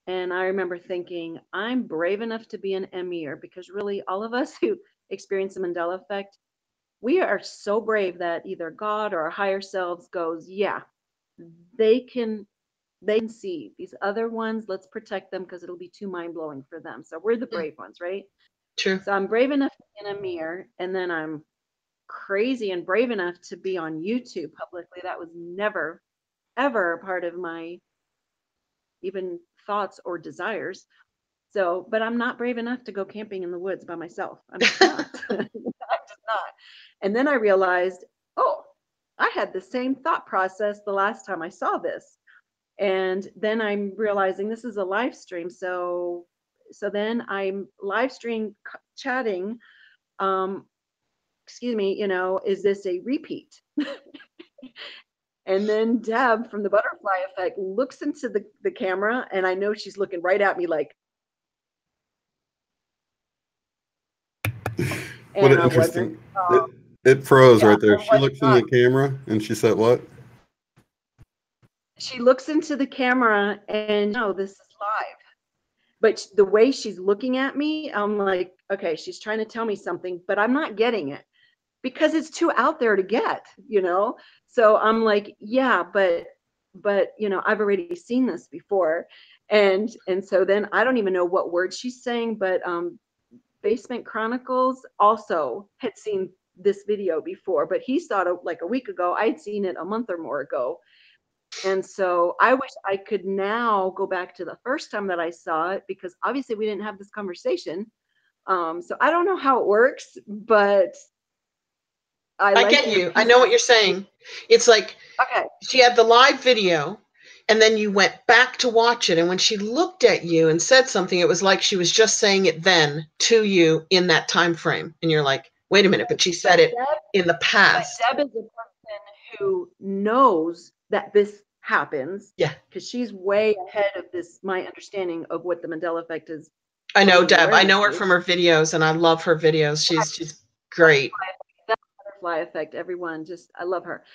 And I remember thinking, I'm brave enough to be an Emir, because really all of us who experience the Mande1a Effect, we are so brave that either God or our higher selves goes, yeah, they can see these other ones. Let's protect them because it'll be too mind-blowing for them. So we're the brave ones, right? True. So I'm brave enough to be an Emir, and then I'm crazy and brave enough to be on YouTube publicly. That was never, ever a part of my even thoughts or desires. So, but I'm not brave enough to go camping in the woods by myself. I'm just not. I'm just not. And then I realized, oh, I had the same thought process the last time I saw this. And then I'm realizing this is a live stream. So then I'm live stream chatting. Excuse me, is this a repeat? And then Deb from the Butterfly Effect looks into the camera, and I know she's looking right at me like, What and an I wasn't. interesting. It froze Yeah, right there. I She was looks in not. the camera and she said, "What?" She looks into the camera, and no, this is live. But the way she's looking at me, I'm like, okay, she's trying to tell me something, but I'm not getting it because it's too out there to get, you know? So I'm like, yeah, but you know, I've already seen this before. And so then I don't even know what word she's saying, but Basement Chronicles also had seen this video before, but he saw it like a week ago. I'd seen it a month or more ago. And so I wish I could now go back to the first time that I saw it, because obviously we didn't have this conversation. So I don't know how it works, but I like get your you. I know what you're saying. It's like, okay, she had the live video, and then you went back to watch it. And when she looked at you and said something, it was like she was just saying it then to you in that time frame. And you're like, wait a minute, but she said it in the past. But Deb is a person who knows that this happens. Yeah. Because she's way ahead of this, my understanding of what the Mandela effect is. I know Deb. I know her from her videos, and I love her videos. She's great. That Butterfly Effect, everyone, just, I love her.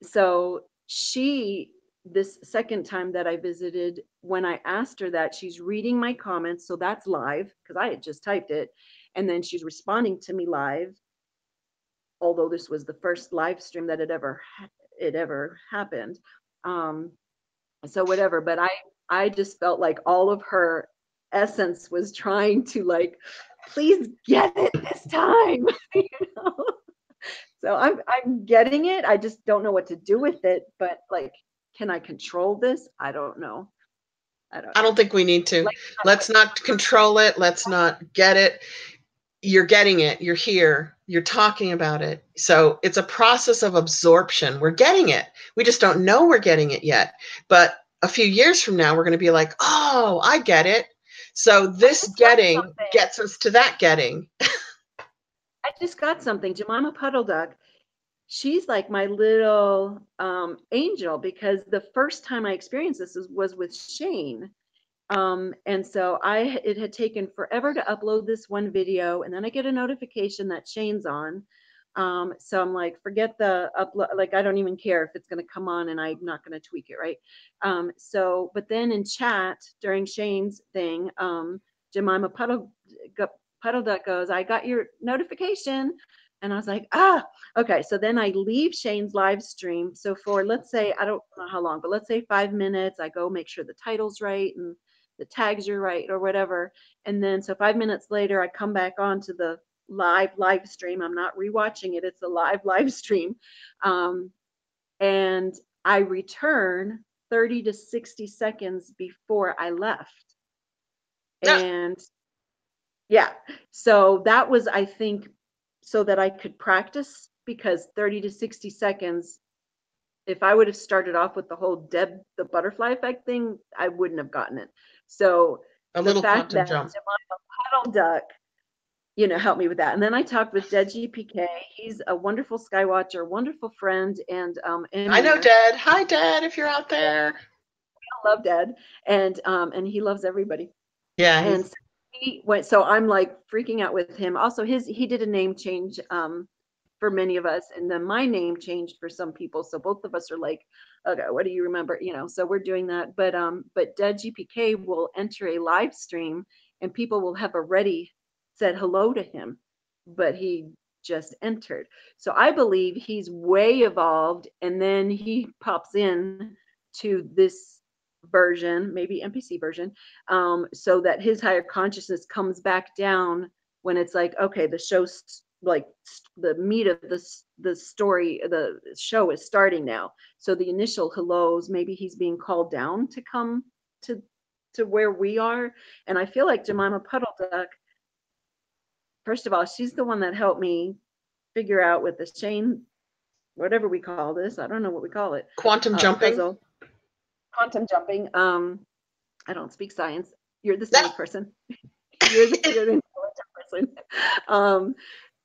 So she, this second time that I visited, when I asked her that, she's reading my comments, so that's live because I had just typed it, and then she's responding to me live, although this was the first live stream that it ever happened. So whatever, but I just felt like all of her essence was trying to like, please get it this time, you know. So I'm getting it. I just don't know what to do with it. But like, can I control this? I don't know. I don't think we need to. Let's not control it. Let's not get it. You're getting it. You're here. You're talking about it. So it's a process of absorption. We're getting it. We just don't know we're getting it yet. But a few years from now, we're going to be like, oh, I get it. So this getting gets us to that getting. I just got something. Jemima Puddle Duck, she's like my little angel, because the first time I experienced this was with Shane. And so it had taken forever to upload this one video, and then I get a notification that Shane's on. So I'm like, forget the upload, like, I don't even care if it's going to come on and I'm not going to tweak it, right? So, but then in chat during Shane's thing, Jemima Puddle Duck goes, I got your notification. And I was like, okay. So then I leave Shane's live stream. So for, let's say, I don't know how long, but let's say 5 minutes, I go make sure the title's right and the tags are right or whatever. And then, so 5 minutes later, I come back on to the live stream. I'm not rewatching it. It's a live stream. And I return 30 to 60 seconds before I left. And yeah, so that was, I think, so that I could practice, because 30 to 60 seconds, if I would have started off with the whole Deb, the butterfly effect thing, I wouldn't have gotten it. So a the little fact that jump. Jemima Puddle Duck, you know, helped me with that. And then I talked with Dead GPK. He's a wonderful Skywatcher, wonderful friend. And I know Dad. Hi, Dad, if you're out there. I love Dad. And he loves everybody. Yeah. And so he went, so I'm like freaking out with him. Also, he did a name change for many of us, and then my name changed for some people. So both of us are like, okay, what do you remember? You know, so we're doing that. But Dead GPK will enter a live stream, and people will have already said hello to him, but he just entered. So I believe he's way evolved, and then he pops in to this version, maybe NPC version, so that his higher consciousness comes back down when it's like, okay, the show's like, the meat of the story, the show is starting now. So the initial hellos, maybe he's being called down to come to where we are. And I feel like Jemima Puddle Duck, first of all, she's the one that helped me figure out with the Shane, whatever we call this, I don't know what we call it. Quantum jumping. Puzzle. Quantum jumping. I don't speak science. You're the science person. You're the intelligent person.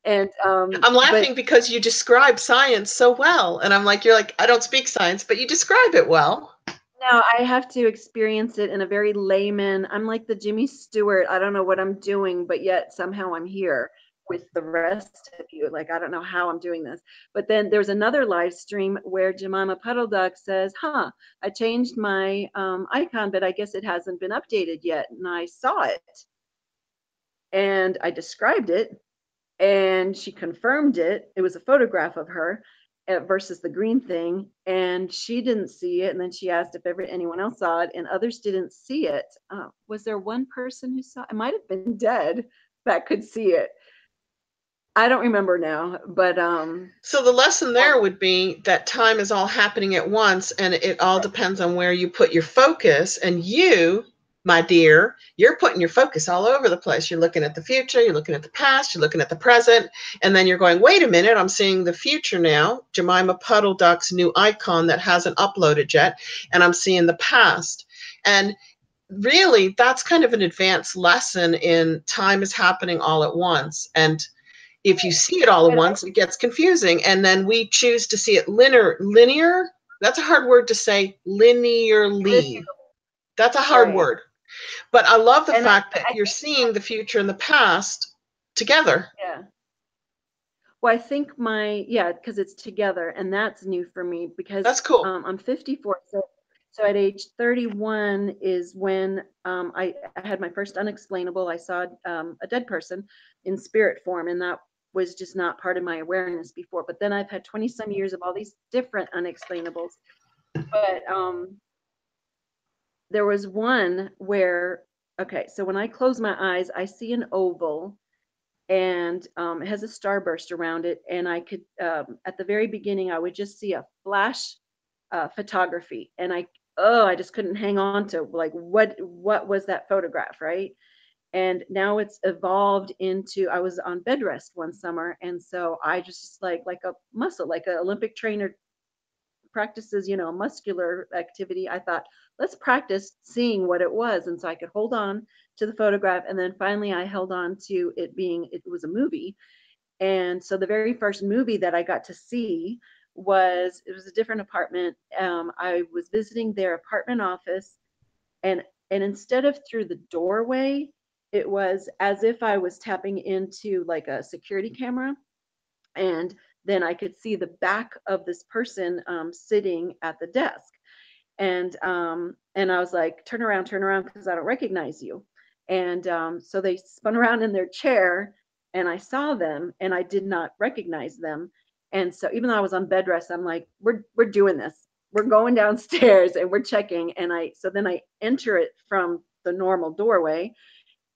And I'm laughing because you describe science so well. And I'm like, you're like, I don't speak science, but you describe it well. No, I have to experience it in a very layman. I'm like the Jimmy Stewart. I don't know what I'm doing, but yet somehow I'm here with the rest of you. Like, I don't know how I'm doing this. But then there's another live stream where Jemima Puddle Duck says, I changed my icon, but I guess it hasn't been updated yet. And I saw it and I described it and she confirmed it. It was a photograph of her versus the green thing, and she didn't see it. And then she asked if anyone else saw it, and others didn't see it. Was there one person who saw it? It might have been dead that could see it. I don't remember now, but so the lesson there would be that time is all happening at once, and it all depends on where you put your focus. And you, my dear, you're putting your focus all over the place. You're looking at the future, you're looking at the past, you're looking at the present, and then you're going, wait a minute, I'm seeing the future now, Jemima Puddle Duck's new icon that hasn't uploaded yet, and I'm seeing the past. And really, that's kind of an advanced lesson in time is happening all at once. And if you see it all at once, it gets confusing. And then we choose to see it linear. That's a hard word to say, linearly. That's a hard word. But I love the fact that you're seeing the future and the past together. Yeah. Well, I think because it's together, and that's new for me because that's cool. I'm 54. So at age 31 is when I had my first unexplainable. I saw a dead person in spirit form, and that was just not part of my awareness before. But then I've had 20 some years of all these different unexplainables. But there was one where, so when I close my eyes, I see an oval, and it has a starburst around it. And I could, at the very beginning, I would just see a flash photography, and I just couldn't hang on to like what was that photograph, right? And now it's evolved into, I was on bed rest one summer, and so I just like a muscle, like an Olympic trainer practices, muscular activity. I thought, let's practice seeing what it was, and so I could hold on to the photograph, and then finally I held on to it was a movie. And so the very first movie that I got to see was a different apartment. I was visiting their apartment office, and instead of through the doorway, it was as if I was tapping into like a security camera, and then I could see the back of this person sitting at the desk, and I was like, turn around because I don't recognize you. And so they spun around in their chair, and I saw them, and I did not recognize them. And so even though I was on bed rest, I'm like, we're doing this. We're going downstairs and we're checking. And so then I enter it from the normal doorway,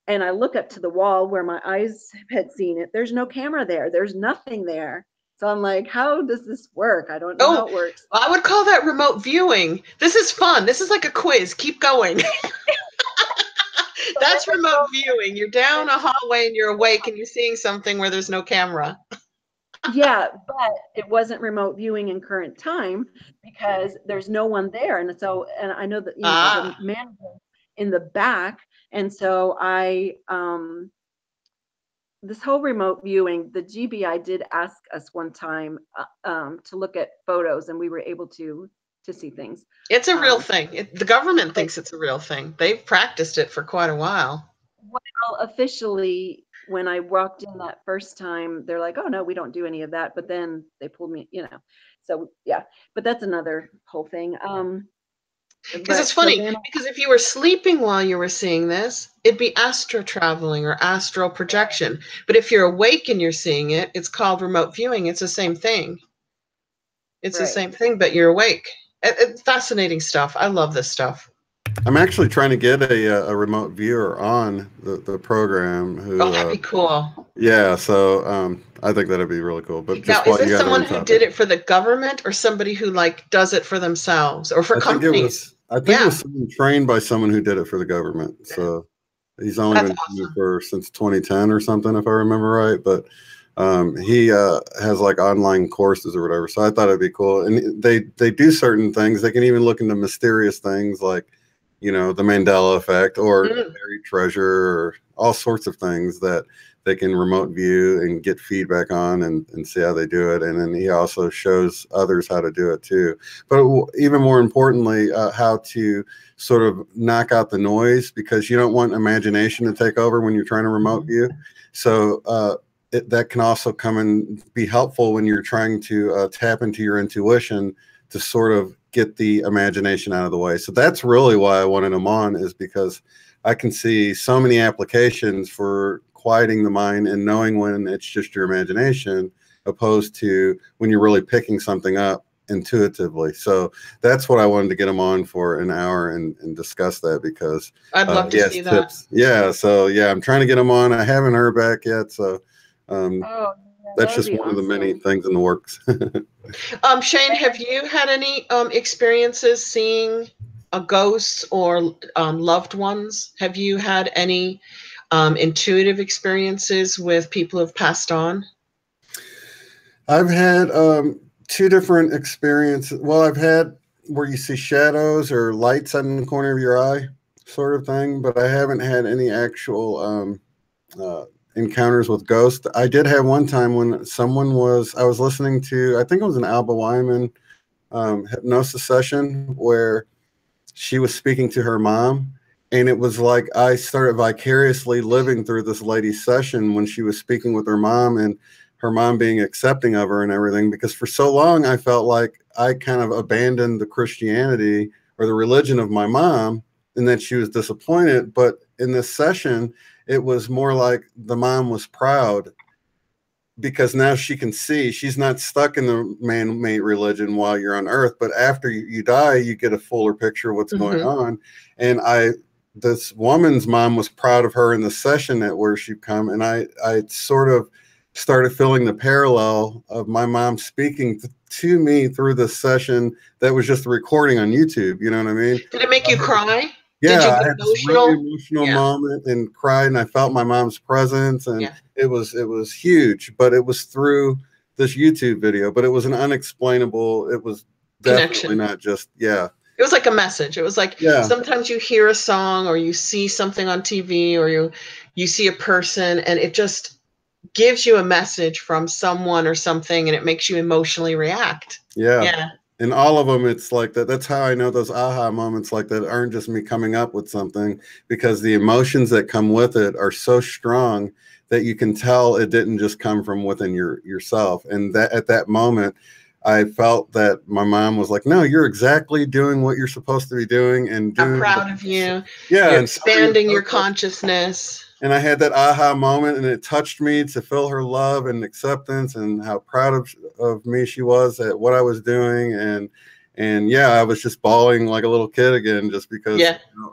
and I look up to the wall where my eyes had seen it. There's no camera there. There's nothing there. So I'm like, how does this work? I don't know how it works. I would call that remote viewing. This is fun. This is like a quiz. Keep going. That's remote viewing. You're down a hallway and you're awake and you're seeing something where there's no camera. Yeah, but it wasn't remote viewing in current time because there's no one there. And so, and I know that there's a manager in the back. And so this whole remote viewing, the GBI did ask us one time to look at photos, and we were able to see things. It's a real thing. The government thinks it's a real thing. They've practiced it for quite a while. Well, officially, when I walked in that first time, they're like, oh, no, we don't do any of that. But then they pulled me, So, yeah, but that's another whole thing. Because it's funny, because if you were sleeping while you were seeing this, it'd be astro traveling or astral projection. But if you're awake and you're seeing it, it's called remote viewing. It's the same thing. It's the same thing, but you're awake. It's fascinating stuff. I love this stuff. I'm actually trying to get a remote viewer on the program. Oh, that'd be cool. Yeah, so I think that'd be really cool. But just now, is this someone who did it for the government or somebody who like does it for themselves or for companies? I think it was someone trained by someone who did it for the government. So he's only been doing it since 2010 or something, if I remember right. But he has like online courses or whatever. So I thought it'd be cool. And they do certain things. They can even look into mysterious things like you know, the Mande1a Effect or buried treasure or all sorts of things that they can remote view and get feedback on and see how they do it. And then he also shows others how to do it too. But even more importantly, how to sort of knock out the noise, because you don't want imagination to take over when you're trying to remote view. So that can also come and be helpful when you're trying to tap into your intuition to sort of get the imagination out of the way. So that's really why I wanted him on, is because I can see so many applications for quieting the mind and knowing when it's just your imagination, opposed to when you're really picking something up intuitively. So that's what I wanted to get him on for an hour and discuss that, because I'd love to see that. Yeah. So yeah, I'm trying to get him on. I haven't heard back yet. So that's just one of the many things in the works. Shane, have you had any experiences seeing a ghost or loved ones? Have you had any intuitive experiences with people who've passed on? I've had two different experiences. Well, I've had where you see shadows or lights in the corner of your eye sort of thing, but I haven't had any actual encounters with ghosts. I did have one time when I was listening to, I think it was an Alba Wyman hypnosis session where she was speaking to her mom. And it was like I started vicariously living through this lady's session when she was speaking with her mom, and her mom being accepting of her and everything, because for so long I felt like I kind of abandoned the Christianity or the religion of my mom, and that she was disappointed. But in this session, it was more like the mom was proud, because now she can see she's not stuck in the man-made religion while you're on earth, but after you die, you get a fuller picture of what's going on. And this woman's mom was proud of her in the session at where she'd come. And I sort of started feeling the parallel of my mom speaking to me through this session that was just a recording on YouTube. You know what I mean? Did it make you cry? Yeah, I had this really emotional moment and cried, and I felt my mom's presence, and it was huge. But it was through this YouTube video. But it was an unexplainable. It was definitely not just It was like a message. It was like sometimes you hear a song or you see something on TV or you see a person, and it just gives you a message from someone or something, and it makes you emotionally react. Yeah. And all of them, it's like that. That's how I know those aha moments like that aren't just me coming up with something, because the emotions that come with it are so strong that you can tell it didn't just come from within yourself. And that at that moment, I felt that my mom was like, no, you're exactly doing what you're supposed to be doing. And I'm proud of you. Yeah. You're expanding your consciousness. And I had that aha moment, and it touched me to feel her love and acceptance and how proud of me she was at what I was doing. And yeah, I was just bawling like a little kid again, just because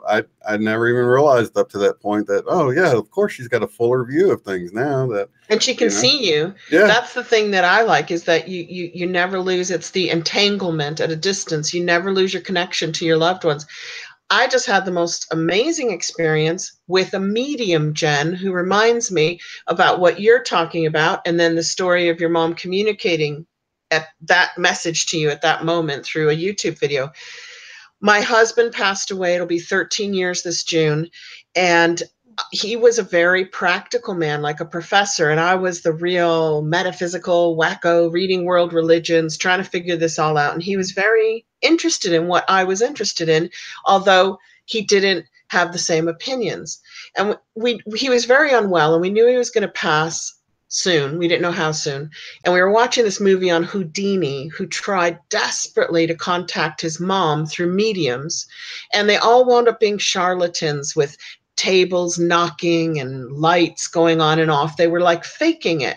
I never even realized up to that point that, oh yeah, of course she's got a fuller view of things now. And she can see you. Yeah. That's the thing that I like, is that you never lose. It's the entanglement at a distance. You never lose your connection to your loved ones. I just had the most amazing experience with a medium, Jen, who reminds me about what you're talking about, and then the story of your mom communicating at that message to you at that moment through a YouTube video. My husband passed away. It'll be 13 years this June. And he was a very practical man, like a professor. And I was the real metaphysical wacko, reading world religions, trying to figure this all out. And he was very interested in what I was interested in, although he didn't have the same opinions. And he was very unwell, and we knew he was going to pass soon. We didn't know how soon. And we were watching this movie on Houdini, who tried desperately to contact his mom through mediums. And they all wound up being charlatans with tables knocking and lights going on and off. They were like faking it.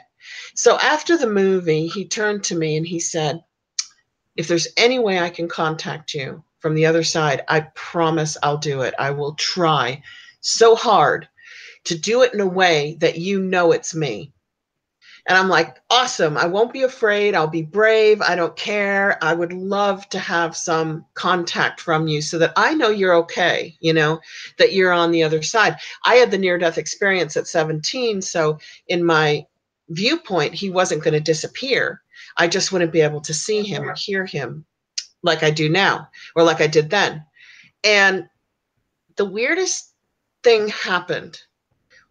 So after the movie, he turned to me and he said, if there's any way I can contact you from the other side, I promise I'll do it. I will try so hard to do it in a way that you know it's me. And I'm like, awesome. I won't be afraid. I'll be brave. I don't care. I would love to have some contact from you so that I know you're okay, that you're on the other side. I had the near-death experience at 17. So in my viewpoint, he wasn't going to disappear. I just wouldn't be able to see him or hear him like I do now, or like I did then. And the weirdest thing happened.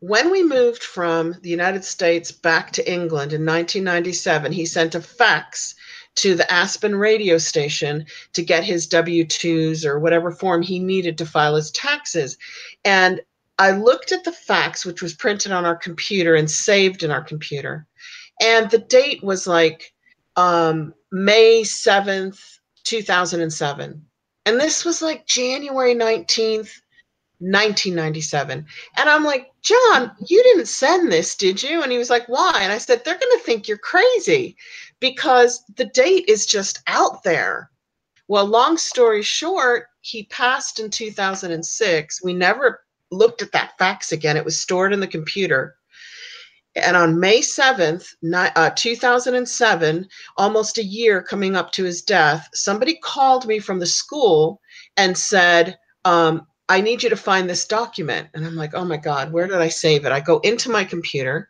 When we moved from the United States back to England in 1997, he sent a fax to the Aspen radio station to get his W-2s or whatever form he needed to file his taxes. And I looked at the fax, which was printed on our computer and saved in our computer. And the date was like May 7th, 2007. And this was like January 19th, 1997. And I'm like, John, you didn't send this, did you? And he was like, why? And I said, they're going to think you're crazy because the date is just out there. Well, long story short, he passed in 2006. We never looked at that fax again. It was stored in the computer. And on May 7th, 2007, almost a year coming up to his death, somebody called me from the school and said, I need you to find this document. And I'm like, oh my God, where did I save it? I go into my computer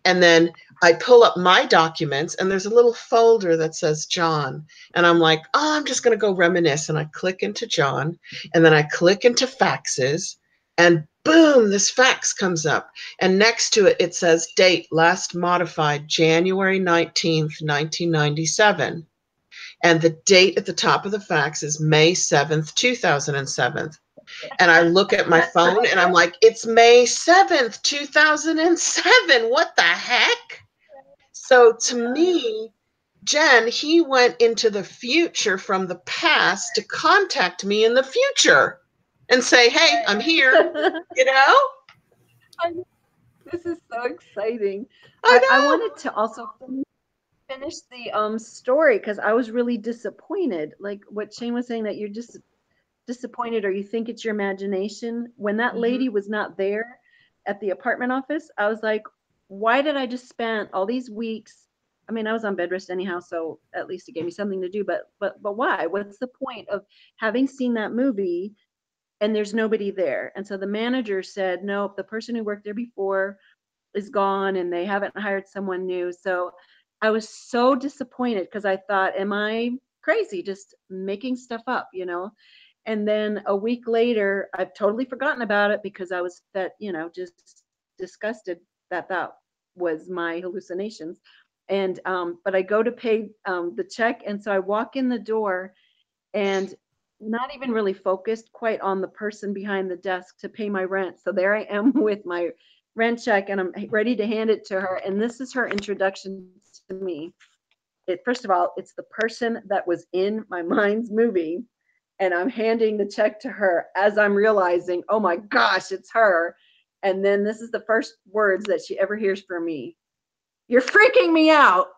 and then I pull up my documents and there's a little folder that says John. And I'm like, oh, I'm just going to go reminisce. And I click into John and then I click into faxes and boom, this fax comes up. And next to it, it says date last modified January 19th, 1997. And the date at the top of the fax is May 7th, 2007. And I look at my phone and I'm like, it's May 7th, 2007. What the heck? So to me, Jen, he went into the future from the past to contact me in the future and say, hey, I'm here, you know? This is so exciting. I know. I wanted to also finish the story because I was really disappointed. Like what Shane was saying, that you're just disappointed or you think it's your imagination. When that lady was not there at the apartment office, I was like, why did I just spend all these weeks? I mean, I was on bed rest anyhow, so at least it gave me something to do, but why? What's the point of having seen that movie and there's nobody there? And so the manager said, nope, the person who worked there before is gone and they haven't hired someone new. So I was so disappointed because I thought, am I crazy just making stuff up, you know? And then a week later, I've totally forgotten about it because I was just disgusted that that was my hallucinations. And but I go to pay the check, and so I walk in the door and not even really focused quite on the person behind the desk to pay my rent. So there I am with my rent check and I'm ready to hand it to her. And this is her introduction to me. First of all, it's the person that was in my mind's movie. And I'm handing the check to her as I'm realizing, oh my gosh, it's her. And then this is the first words that she ever hears from me. You're freaking me out.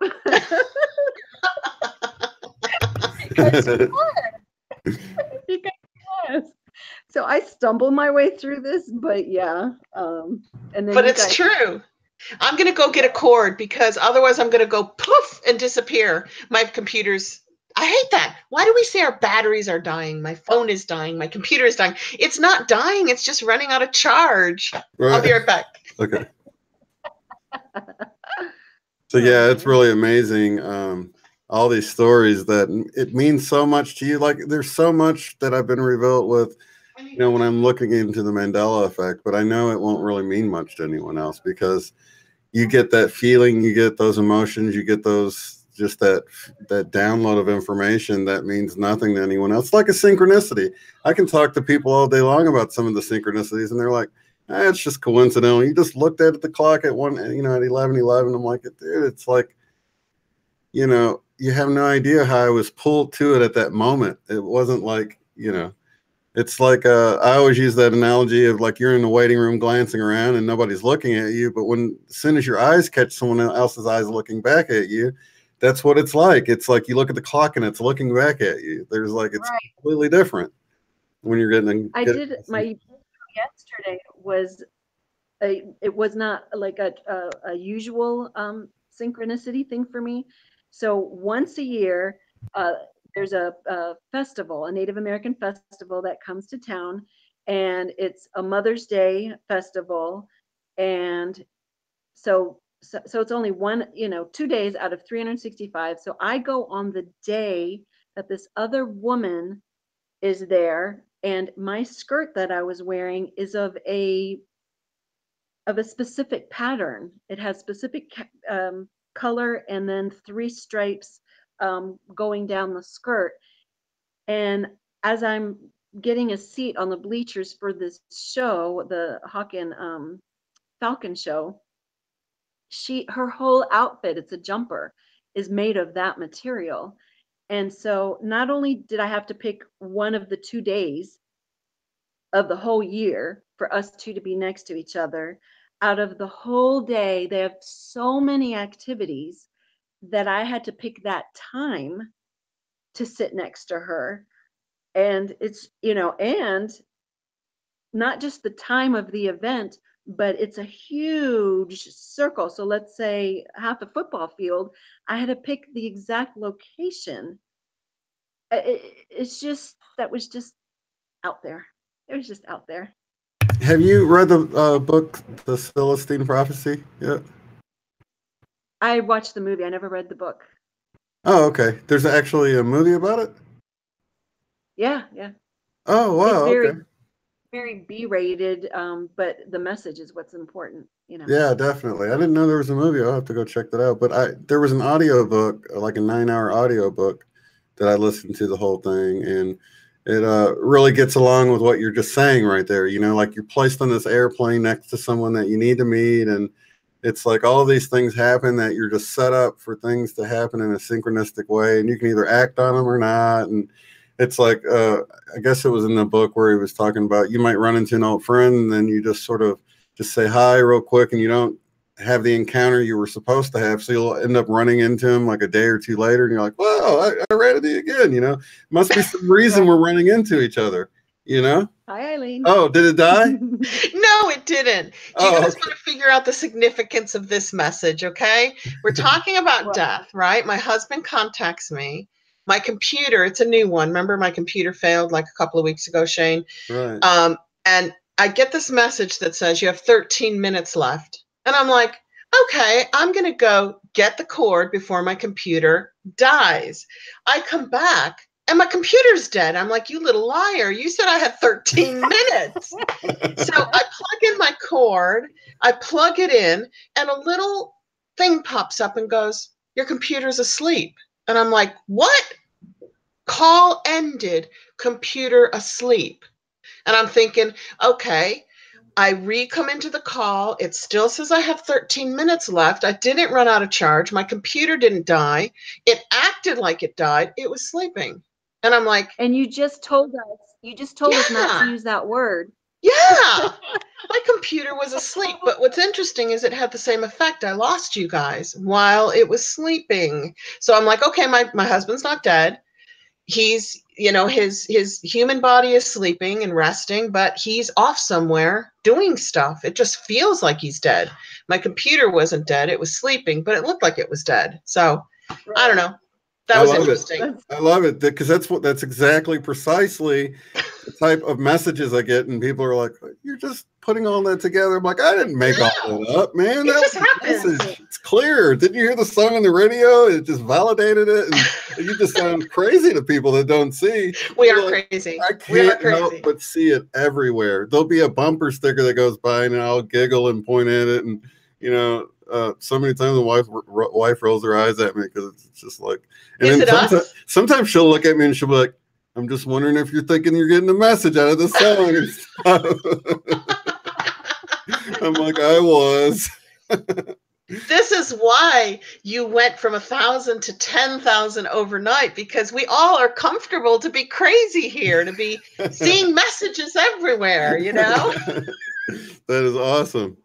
Because she was. So I stumbled my way through this, but yeah. And then but it's true. I'm going to go get a cord because otherwise I'm going to go poof and disappear. My computer's, I hate that. Why do we say our batteries are dying? My phone is dying. My computer is dying. It's not dying. It's just running out of charge. Right. I'll be right back. Okay. So yeah, it's really amazing. All these stories that it means so much to you. Like there's so much that I've been revealed with, you know, when I'm looking into the Mandela effect, but I know it won't really mean much to anyone else because you get that feeling, you get those emotions, you get those, just that download of information that means nothing to anyone else. It's like a synchronicity. I can talk to people all day long about some of the synchronicities and they're like, it's just coincidental. You just looked at the clock at at 11:11. I'm like, dude, it's like, you know, you have no idea how I was pulled to it at that moment. It wasn't like, you know, it's like I always use that analogy of like you're in the waiting room glancing around and nobody's looking at you. But as soon as your eyes catch someone else's eyes looking back at you, that's what it's like. It's like you look at the clock and it's looking back at you. There's like, it's right. Completely different when you're getting. My yesterday was it was not like a usual synchronicity thing for me. So once a year, there's a festival, a Native American festival that comes to town, and it's a Mother's Day festival, and so it's only 2 days out of 365. So I go on the day that this other woman is there, And my skirt that I was wearing is of a specific pattern. It has specific color and then 3 stripes going down the skirt. And as I'm getting a seat on the bleachers for this show, the Hawk and Falcon show, her whole outfit, it's a jumper, is made of that material. And so not only did I have to pick one of the 2 days of the whole year for us two to be next to each other, out of the whole day, they have so many activities that I had to pick that time to sit next to her. And it's, and not just the time of the event, but it's a huge circle. So let's say half a football field, I had to pick the exact location. That was just out there. It was just out there. Have you read the book, The Celestine Prophecy, yet? I watched the movie. I never read the book. Oh, okay. There's actually a movie about it? Yeah. Oh, wow, okay. Very B-rated, but the message is what's important, Yeah, definitely. I didn't know there was a movie. I'll have to go check that out. But there was an audio book, like a 9-hour audio book, that I listened to the whole thing, and it really gets along with what you're just saying right there. Like you're placed on this airplane next to someone that you need to meet, and it's like all of these things happen that you're just set up for things to happen in a synchronistic way, and you can either act on them or not. And it's like, I guess it was in the book where he was talking about you might run into an old friend, and then you just sort of just say hi real quick, and you don't have the encounter you were supposed to have. So you'll end up running into him like a day or two later, and you're like, "Whoa, I ran into you again." Must be some reason we're running into each other. Hi, Eileen. Oh, did it die? No, it didn't. Do you guys want to figure out the significance of this message? Okay, we're talking about death, right? My husband contacts me. My computer, it's a new one. Remember, my computer failed like a couple of weeks ago, Shane. Right. And I get this message that says you have 13 minutes left. And I'm like, okay, I'm going to go get the cord before my computer dies. I come back and my computer's dead. I'm like, you little liar. You said I had 13 minutes. So I plug in my cord, I plug it in, and a little thing pops up and goes, your computer's asleep. And I'm like, what? Call ended, computer asleep. And I'm thinking, okay, I come into the call. It still says I have 13 minutes left. I didn't run out of charge. My computer didn't die. It acted like it died. It was sleeping. And I'm like, and you just told us not to use that word. Yeah. My computer was asleep. But what's interesting is it had the same effect. I lost you guys while it was sleeping. So I'm like, okay, my husband's not dead. He's, his human body is sleeping and resting, but he's off somewhere doing stuff. It just feels like he's dead. My computer wasn't dead. It was sleeping, but it looked like it was dead. So I don't know. That was interesting. I love it because that's exactly precisely the type of messages I get, and people are like, "You're just putting all that together." I'm like, "I didn't make all that up, man. That just happened. It's clear. Didn't you hear the song on the radio? It just validated it, and you just sound crazy to people that don't see." We are crazy. I can't help but see it everywhere. There'll be a bumper sticker that goes by, and I'll giggle and point at it, and so many times the wife rolls her eyes at me because it's just like. And then sometimes she'll look at me and she'll be like, I'm just wondering if you're thinking you're getting a message out of the song and stuff. I'm like, I was. This is why you went from 1,000 to 10,000 overnight, because we all are comfortable to be crazy here, to be seeing messages everywhere, That is awesome.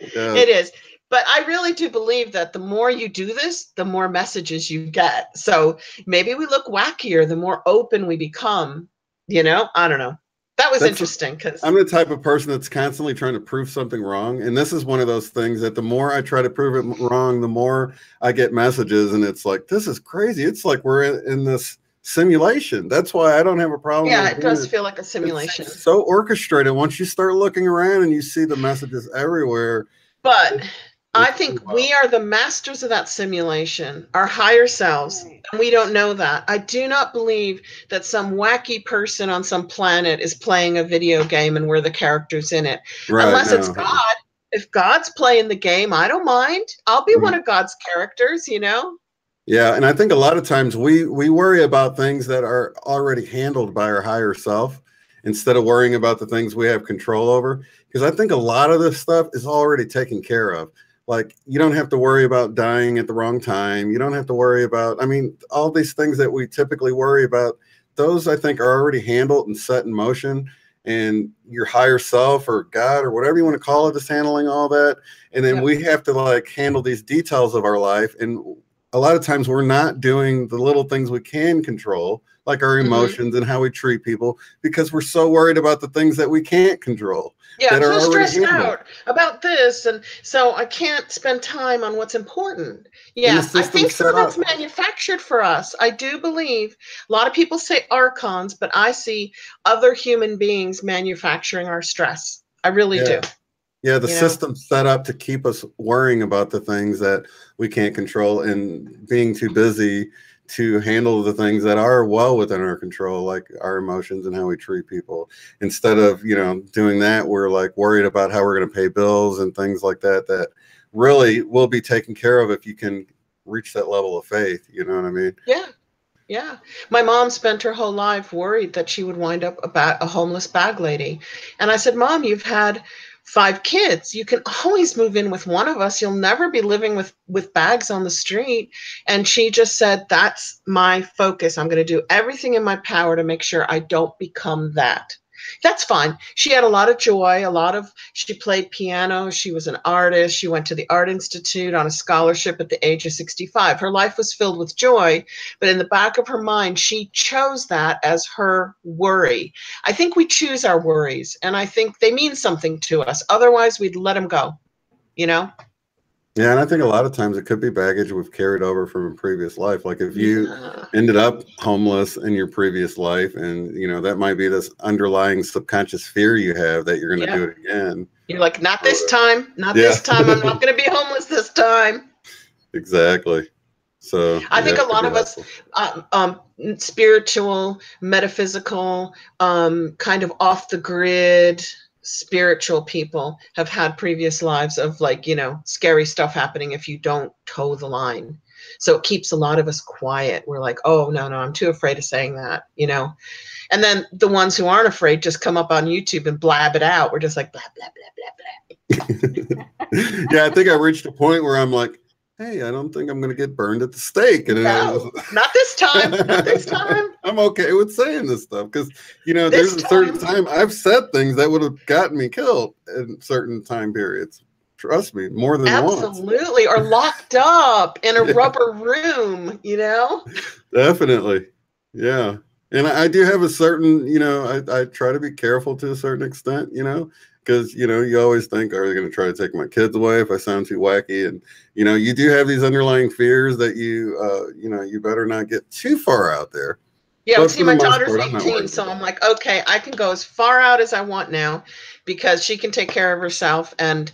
Yeah. It is. But I really do believe that the more you do this, the more messages you get. So maybe we look wackier, the more open we become, I don't know. That was interesting because I'm the type of person that's constantly trying to prove something wrong. And this is one of those things that the more I try to prove it wrong, the more I get messages. And it's like, this is crazy. It's like we're in this simulation. That's why I don't have a problem. Yeah, it does feel like a simulation. It's so orchestrated. Once you start looking around and you see the messages everywhere. But I think we are the masters of that simulation, our higher selves, and we don't know that. I do not believe that some wacky person on some planet is playing a video game and we're the characters in it. Right, unless it's God. If God's playing the game, I don't mind. I'll be one of God's characters, you know? Yeah, and I think a lot of times we worry about things that are already handled by our higher self instead of worrying about the things we have control over. Because I think a lot of this stuff is already taken care of. Like, you don't have to worry about dying at the wrong time. You don't have to worry about, I mean, all these things that we typically worry about, those I think are already handled and set in motion. And your higher self or God or whatever you want to call it is handling all that. And then we have to like handle these details of our life. And a lot of times we're not doing the little things we can control, like our emotions and how we treat people, because we're so worried about the things that we can't control. Yeah, I'm so stressed out about this, and so I can't spend time on what's important. Yeah, I think some of that's manufactured for us. I do believe a lot of people say archons, but I see other human beings manufacturing our stress. I really do. Yeah, the system's set up to keep us worrying about the things that we can't control and being too busy to handle the things that are well within our control, like our emotions and how we treat people. Instead of, you know, doing that, we're like worried about how we're going to pay bills and things like that, that really will be taken care of if you can reach that level of faith. You know what I mean? Yeah. Yeah. My mom spent her whole life worried that she would wind up a homeless bag lady. And I said, Mom, you've had 5 kids. You can always move in with one of us. You'll never be living with bags on the street. And she just said, that's my focus. I'm going to do everything in my power to make sure I don't become that. That's fine. She had a lot of joy, she played piano. She was an artist. She went to the Art Institute on a scholarship at the age of 65. Her life was filled with joy, but in the back of her mind, she chose that as her worry. I think we choose our worries, and I think they mean something to us. Otherwise, we'd let them go, you know? Yeah, and I think a lot of times it could be baggage we've carried over from a previous life. Like if you ended up homeless in your previous life, and you know that might be this underlying subconscious fear you have that you're going to do it again. You're like, not this time, not this time. I'm not going to be homeless this time. Exactly. So I think a lot of us, spiritual, metaphysical, kind of off the grid, spiritual people have had previous lives of, like, you know, scary stuff happening if you don't toe the line. So it keeps a lot of us quiet. We're like, oh, no, I'm too afraid of saying that, you know? And then the ones who aren't afraid just come up on YouTube and blab it out. We're just like, blah, blah, blah, blah, blah. Yeah, I think I reached a point where I'm like, hey, I don't think I'm going to get burned at the stake. And no, not this time. Not this time. I'm okay with saying this stuff because, you know, there's a certain time I've said things that would have gotten me killed in certain time periods. Trust me, more than once. Absolutely. Or locked up in a rubber room, you know? Definitely. Yeah. And I do have a certain, you know, I try to be careful to a certain extent, you know, because, you know, you always think, are they going to try to take my kids away if I sound too wacky? And, you know, you do have these underlying fears that you know, you better not get too far out there. Yeah, but see, my daughter's 18, so I'm like, okay, I can go as far out as I want now because she can take care of herself. And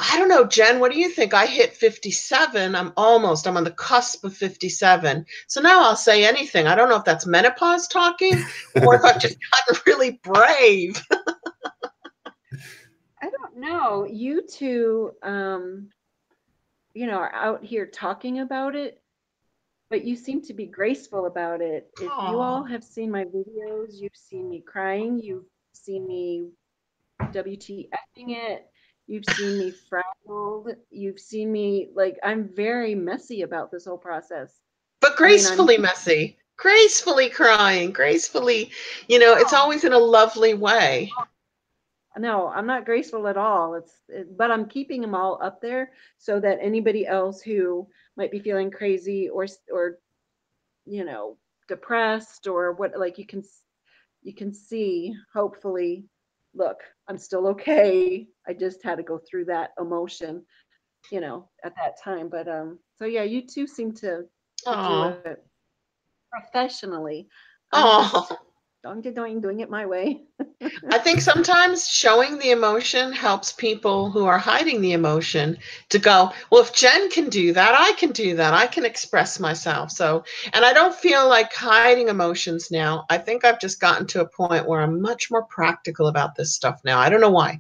I don't know, Jen, what do you think? I hit 57. I'm on the cusp of 57. So now I'll say anything. I don't know if that's menopause talking or if I've just gotten really brave. I don't know. You two, you know, are out here talking about it, but you seem to be graceful about it. If you all have seen my videos, you've seen me crying, you've seen me WTFing it, you've seen me frazzled, you've seen me, like, I'm very messy about this whole process. But gracefully messy, gracefully crying, gracefully, you know, it's always in a lovely way. No, I'm not graceful at all. But I'm keeping them all up there so that anybody else who might be feeling crazy or you know, depressed or what, like, you can see, hopefully, look, I'm still okay. I just had to go through that emotion, you know, at that time. But so yeah, you two seem to do it professionally. Oh. doing it my way. I think sometimes showing the emotion helps people who are hiding the emotion to go, well, if Jen can do that, I can do that. I can express myself. So, and I don't feel like hiding emotions now. I think I've just gotten to a point where I'm much more practical about this stuff now. I don't know why.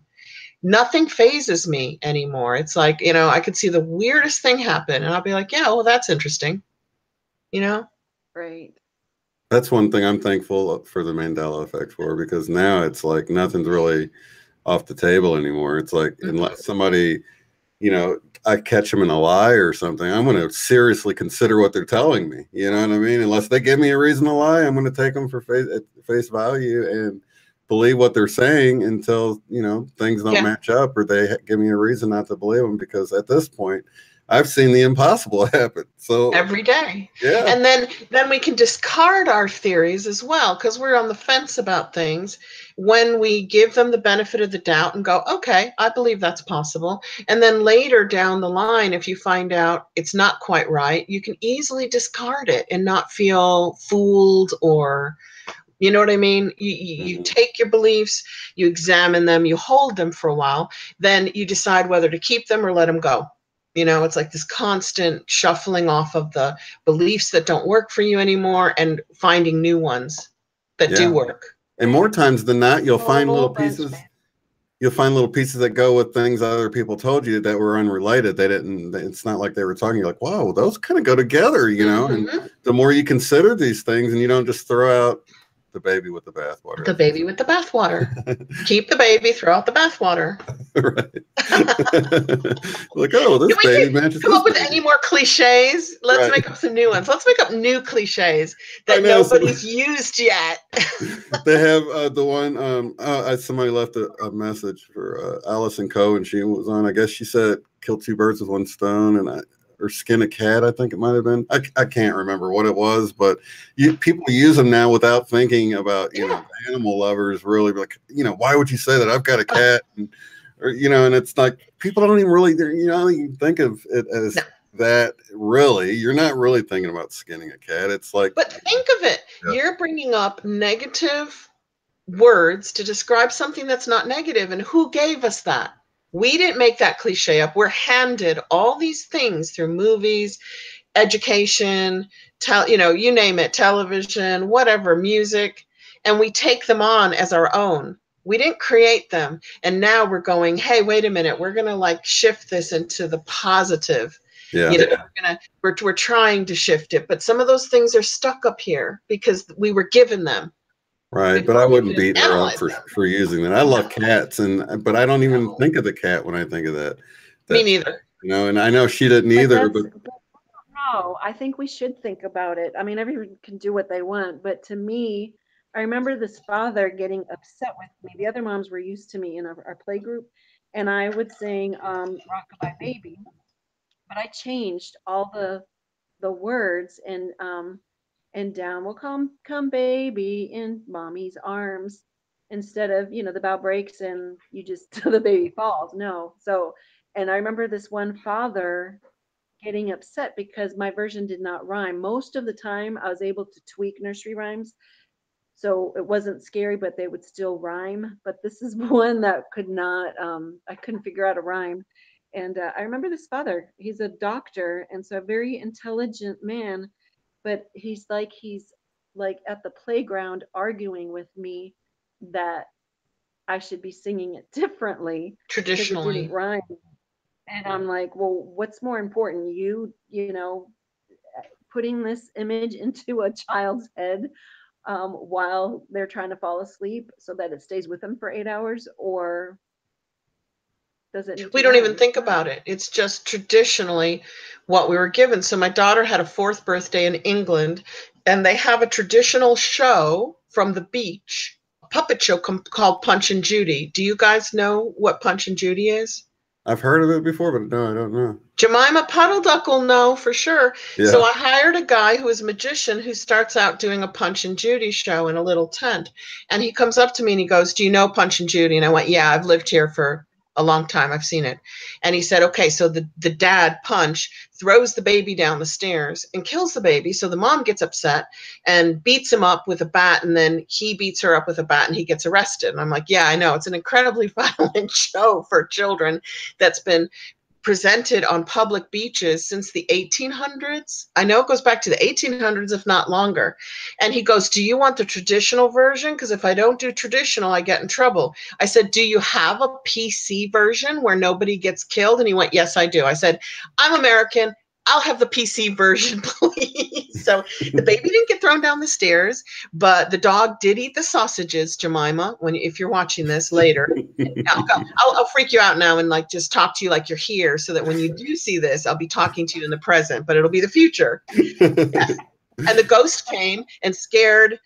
Nothing phases me anymore. It's like, I could see the weirdest thing happen and I'll be like, yeah, well, that's interesting. Right. That's one thing I'm thankful for the Mande1a Effect for, because now it's like nothing's really off the table anymore. It's like, unless somebody, I catch them in a lie or something, I'm going to seriously consider what they're telling me. You know what I mean? Unless they give me a reason to lie, I'm going to take them for face value and believe what they're saying until, things don't match up or they give me a reason not to believe them, because at this point, I've seen the impossible happen. So every day. Yeah. And then we can discard our theories as well, because we're on the fence about things. When we give them the benefit of the doubt and go, okay, I believe that's possible. And then later down the line, if you find out it's not quite right, you can easily discard it and not feel fooled, or, you know what I mean? You take your beliefs, you examine them, you hold them for a while, then you decide whether to keep them or let them go. It's like this constant shuffling off of the beliefs that don't work for you anymore and finding new ones that do work. And more times than not, you'll find little pieces. You'll find little pieces that go with things other people told you that were unrelated. They didn't. It's not like they were talking. You're like, wow, those kind of go together, And the more you consider these things, and you don't just throw out the baby with the bathwater. The baby with the bathwater. Keep the baby, throw out the bathwater. Right. Like, oh, this baby matches. Come up with any more cliches? Let's make up some new ones. Let's make up new cliches that nobody's used yet. They have the one. Somebody left a message for Alice and Co. and she was on. I guess she said, "Kill two birds with one stone," or skin a cat, I think it might have been. I can't remember what it was, but people use them now without thinking about, animal lovers really like, why would you say that? I've got a cat, and it's like, people don't even really, you think of it as that really. You're not really thinking about skinning a cat. It's like. But think of it. Yeah. You're bringing up negative words to describe something that's not negative. And who gave us that? We didn't make that cliche up. We're handed all these things through movies, education, you name it, television, whatever, music, and we take them on as our own. We didn't create them. And now we're going, hey, wait a minute, we're going to shift this into the positive. Yeah. We're trying to shift it, but some of those things are stuck up here because we were given them. Right, but I wouldn't beat her up for using that. I love cats, but I don't even think of the cat when I think of that. Me neither. And I know she didn't either. But no, I think we should think about it. I mean, everyone can do what they want, but to me, I remember this father getting upset with me. The other moms were used to me in our play group, and I would sing "Rockabye Baby," but I changed all the words and down will come baby in mommy's arms, instead of, the bow breaks and you just the baby falls. No. So, and I remember this one father getting upset because my version did not rhyme. Most of the time I was able to tweak nursery rhymes, so it wasn't scary, but they would still rhyme. But this is one that could not, I couldn't figure out a rhyme. And I remember this father, he's a doctor, and so a very intelligent man, but he's like at the playground arguing with me that I should be singing it differently, traditionally. It didn't rhyme. And I'm like, well, what's more important, you putting this image into a child's head while they're trying to fall asleep so that it stays with them for 8 hours, or we don't even think about it. It's just traditionally what we were given. So my daughter had a 4th birthday in England, and they have a traditional show from the beach, a puppet show called Punch and Judy. Do you guys know what Punch and Judy is? I've heard of it before, but no, I don't know. Jemima Puddle Duck will know for sure. Yeah. So I hired a guy who is a magician who starts out doing a Punch and Judy show in a little tent. And he comes up to me and he goes, do you know Punch and Judy? And I went, yeah, I've lived here for a long time. I've seen it. And he said, okay, so the dad, Punch, throws the baby down the stairs and kills the baby. So the mom gets upset and beats him up with a bat, and then he beats her up with a bat and he gets arrested. And I'm like, yeah, I know. It's an incredibly violent show for children that's been presented on public beaches since the 1800s. I know it goes back to the 1800s, if not longer. And he goes, do you want the traditional version? Because if I don't do traditional, I get in trouble. I said, do you have a PC version where nobody gets killed? And he went, yes, I do. I said, I'm American. I'll have the PC version, please. So the baby didn't get thrown down the stairs, but the dog did eat the sausages, Jemima, if you're watching this later. I'll freak you out now and like just talk to you like you're here, so that when you do see this, I'll be talking to you in the present, but it'll be the future. Yes. And the ghost came and scared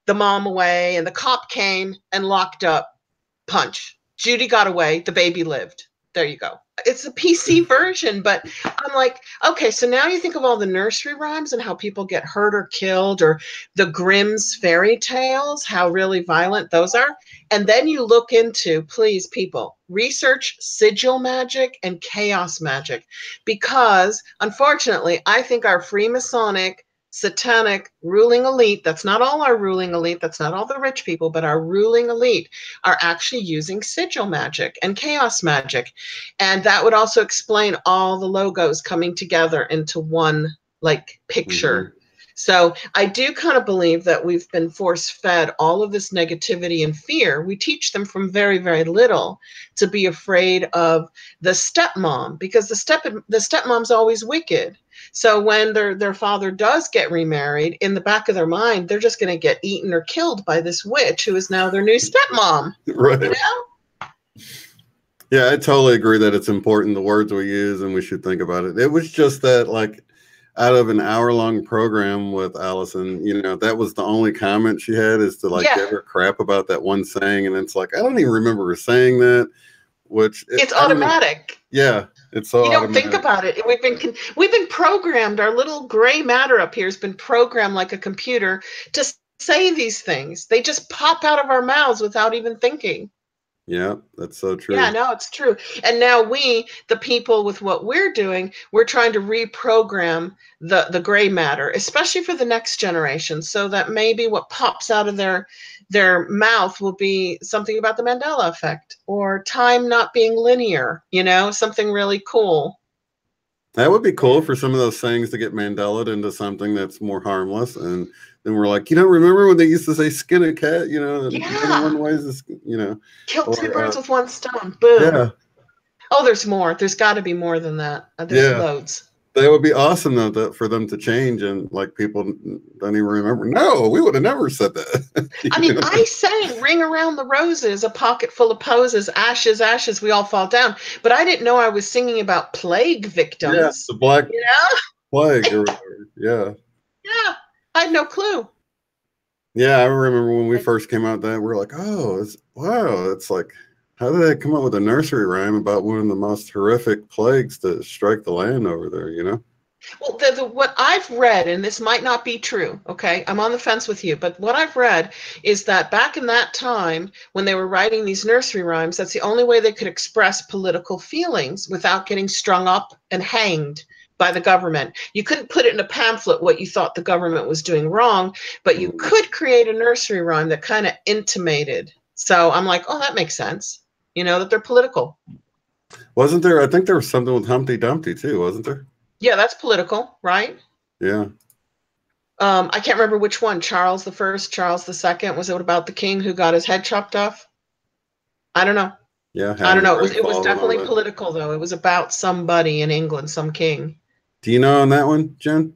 the mom away, and the cop came and locked up Punch. Judy got away. The baby lived. There you go. It's a PC version, but I'm like, okay, so now you think of all the nursery rhymes and how people get hurt or killed, or the Grimm's fairy tales, how really violent those are. And then you look into, please, people, research sigil magic and chaos magic, because unfortunately, I think our Freemasonic, satanic ruling elite, that's not all our ruling elite, that's not all the rich people, but our ruling elite are actually using sigil magic and chaos magic. And that would also explain all the logos coming together into one like picture. Mm-hmm. So I do kind of believe that we've been force-fed all of this negativity and fear. We teach them from very, very little to be afraid of the stepmom, because the stepmom's always wicked. So when their father does get remarried, in the back of their mind, they're just going to get eaten or killed by this witch who is now their new stepmom. Right. You know? Yeah, I totally agree that it's important, the words we use, and we should think about it. It was just that, like, out of an hour-long program with Allison, you know, that was the only comment she had, is to like give her crap about that one saying, and it's like, I don't even remember her saying that. Which it's automatic. Yeah, it's so. You don't think about it. We've been programmed. Our little gray matter up here has been programmed like a computer to say these things. They just pop out of our mouths without even thinking. Yeah, that's so true. Yeah, no, it's true. And now we, the people, with what we're doing, we're trying to reprogram the gray matter, especially for the next generation, so that maybe what pops out of their mouth will be something about the Mande1a Effect, or time not being linear, you know, something really cool. That would be cool for some of those things to get Mandela'd into something that's more harmless. And then we're like, you know, remember when they used to say skin a cat, you know, yeah. One way is, you know, kill two birds with one stone. Boom. Yeah. Oh, there's more. There's got to be more than that. There's loads. That would be awesome, though, for them to change, and like people don't even remember. No, we would have never said that. I mean, I sang "Ring Around the Roses," a pocket full of posies, ashes, ashes, we all fall down. But I didn't know I was singing about plague victims. Yeah, the black plague or whatever. Yeah. Yeah, I had no clue. Yeah, I remember when we first came out, that we were like, oh, wow, it's like, how did they come up with a nursery rhyme about one of the most horrific plagues to strike the land over there, you know? Well, what I've read, and this might not be true, okay? I'm on the fence with you, but what I've read is that back in that time, when they were writing these nursery rhymes, that's the only way they could express political feelings without getting strung up and hanged by the government. You couldn't put it in a pamphlet what you thought the government was doing wrong, but you could create a nursery rhyme that kind of intimated. So I'm like, oh, that makes sense. You know, that they're political. Wasn't there? I think there was something with Humpty Dumpty too, wasn't there? Yeah, that's political, right? Yeah. I can't remember which one. Charles the First, Charles the Second. Was it about the king who got his head chopped off? I don't know. Yeah, I don't know. It was definitely political, though. It was about somebody in England, some king. Do you know on that one, Jen?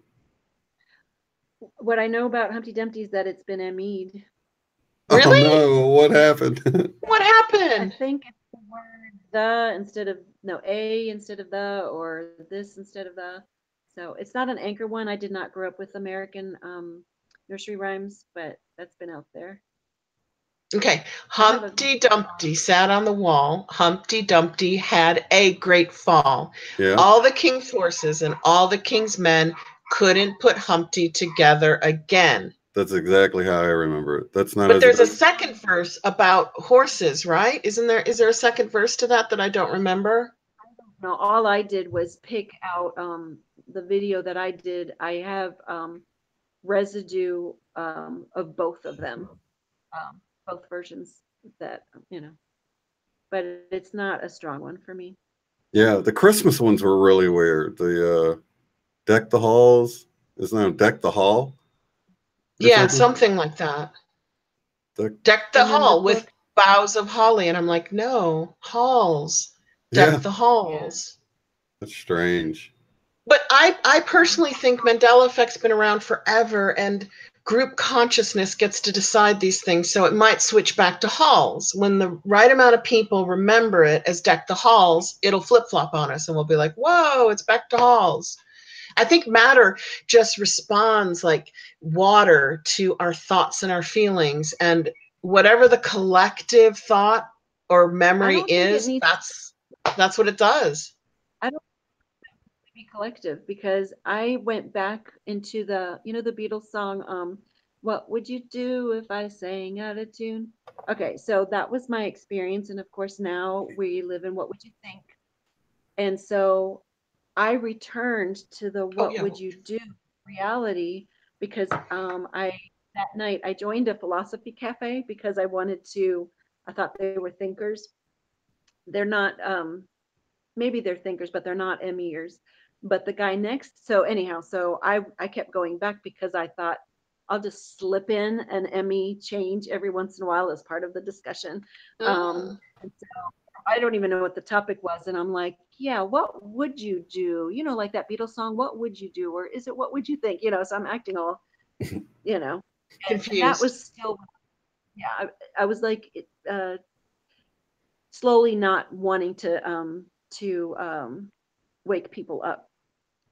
What I know about Humpty Dumpty is that it's been Mead. Really? Oh no! What happened? What happened? I think it's the word "the" instead of "a" instead of "the," or "this" instead of "the." So it's not an anchor one. I did not grow up with American nursery rhymes, but that's been out there. Okay. Humpty Dumpty sat on the wall. Humpty Dumpty had a great fall. Yeah. All the king's horses and all the king's men couldn't put Humpty together again. That's exactly how I remember it. That's not. But as there's a second verse about horses, right? Isn't there? Is there a second verse to that I don't remember? No, all I did was pick out the video that I did. I have residue of both of them, both versions that, but it's not a strong one for me. Yeah, the Christmas ones were really weird. The Deck the Halls. Isn't that Deck the Hall? Yeah, something like that. Deck the hall with boughs of holly. And I'm like, no, halls. Deck the halls. That's strange. But I personally think Mande1a Effect's been around forever, and group consciousness gets to decide these things. So it might switch back to halls. When the right amount of people remember it as Deck the Halls, it'll flip-flop on us and we'll be like, whoa, it's back to halls. I think matter just responds like water to our thoughts and our feelings. And whatever the collective thought or memory is, that's what it does. I don't be collective, because I went back into the Beatles song, what would you do if I sang out of tune? Okay, so that was my experience, and of course now we live in What Would You Think? And so I returned to the what would you do reality, because that night I joined a philosophy cafe because I thought they were thinkers. They're not, maybe they're thinkers, but they're not MEers. But the guy next, so anyhow, so I kept going back because I thought I'll just slip in an ME change every once in a while as part of the discussion. And so I don't even know what the topic was. And I'm like, yeah, what would you do? Like that Beatles song, what would you do? Or is it, what would you think? So I'm acting all, confused. And that was still, yeah, I was like, slowly not wanting to wake people up.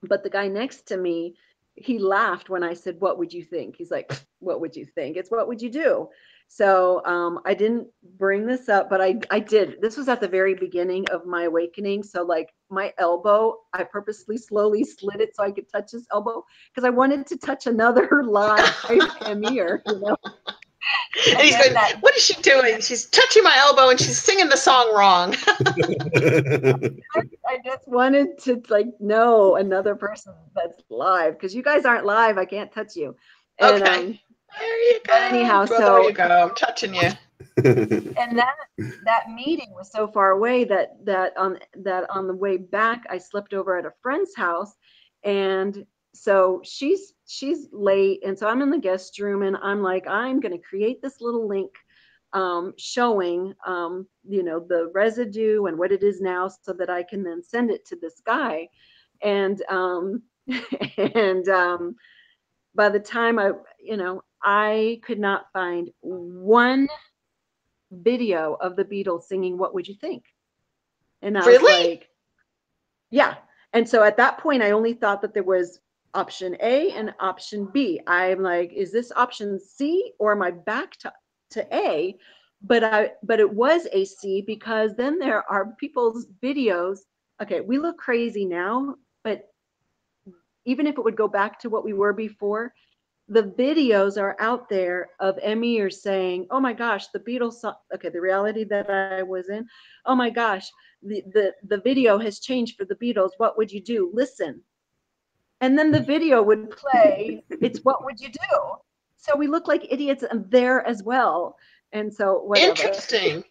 But the guy next to me, he laughed when I said, what would you think? He's like, what would you think? It's what would you do? So I didn't bring this up, but I did. This was at the very beginning of my awakening. So like my elbow, I purposely slowly slid it so I could touch his elbow because I wanted to touch another live emir, And he's going, what is she doing? She's touching my elbow and she's singing the song wrong. I just wanted to know another person that's live, because you guys aren't live. I can't touch you. And, okay. There you go. Anyhow, there you go. I'm touching you. And that meeting was so far away that on the way back, I slept over at a friend's house, and so she's late, and so I'm in the guest room, and I'm like, I'm going to create this little link showing the residue and what it is now, so that I can then send it to this guy. And by the time I could not find one video of the Beatles singing "What Would You Think?" And I was like, yeah. And so at that point, I only thought that there was option A and option B. I'm like, is this option C, or am I back to A? But it was a C, because then there are people's videos. Okay, we look crazy now, but even if it would go back to what we were before, the videos are out there of emirs saying, oh my gosh, the Beatles song, okay, the reality that I was in, oh my gosh, the video has changed for the Beatles, what would you do? Listen. And then the video would play, it's what would you do? So we look like idiots there as well. And so whatever. Interesting.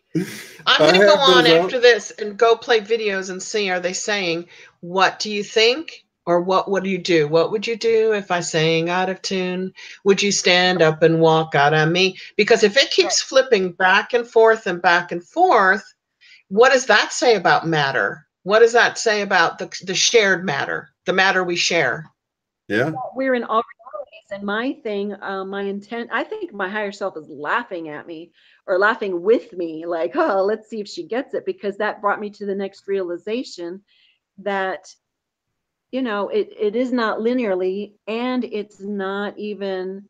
I'm going to go on after this and go play videos and see, are they saying, what do you think? Or what would you do? What would you do if I sang out of tune? Would you stand up and walk out on me? Because if it keeps flipping back and forth, what does that say about matter? What does that say about the shared matter, the matter we share? Yeah. We're in all realities. And my thing, my intent, I think my higher self is laughing at me, or laughing with me, like, oh, let's see if she gets it. Because that brought me to the next realization that it is not linearly, and it's not even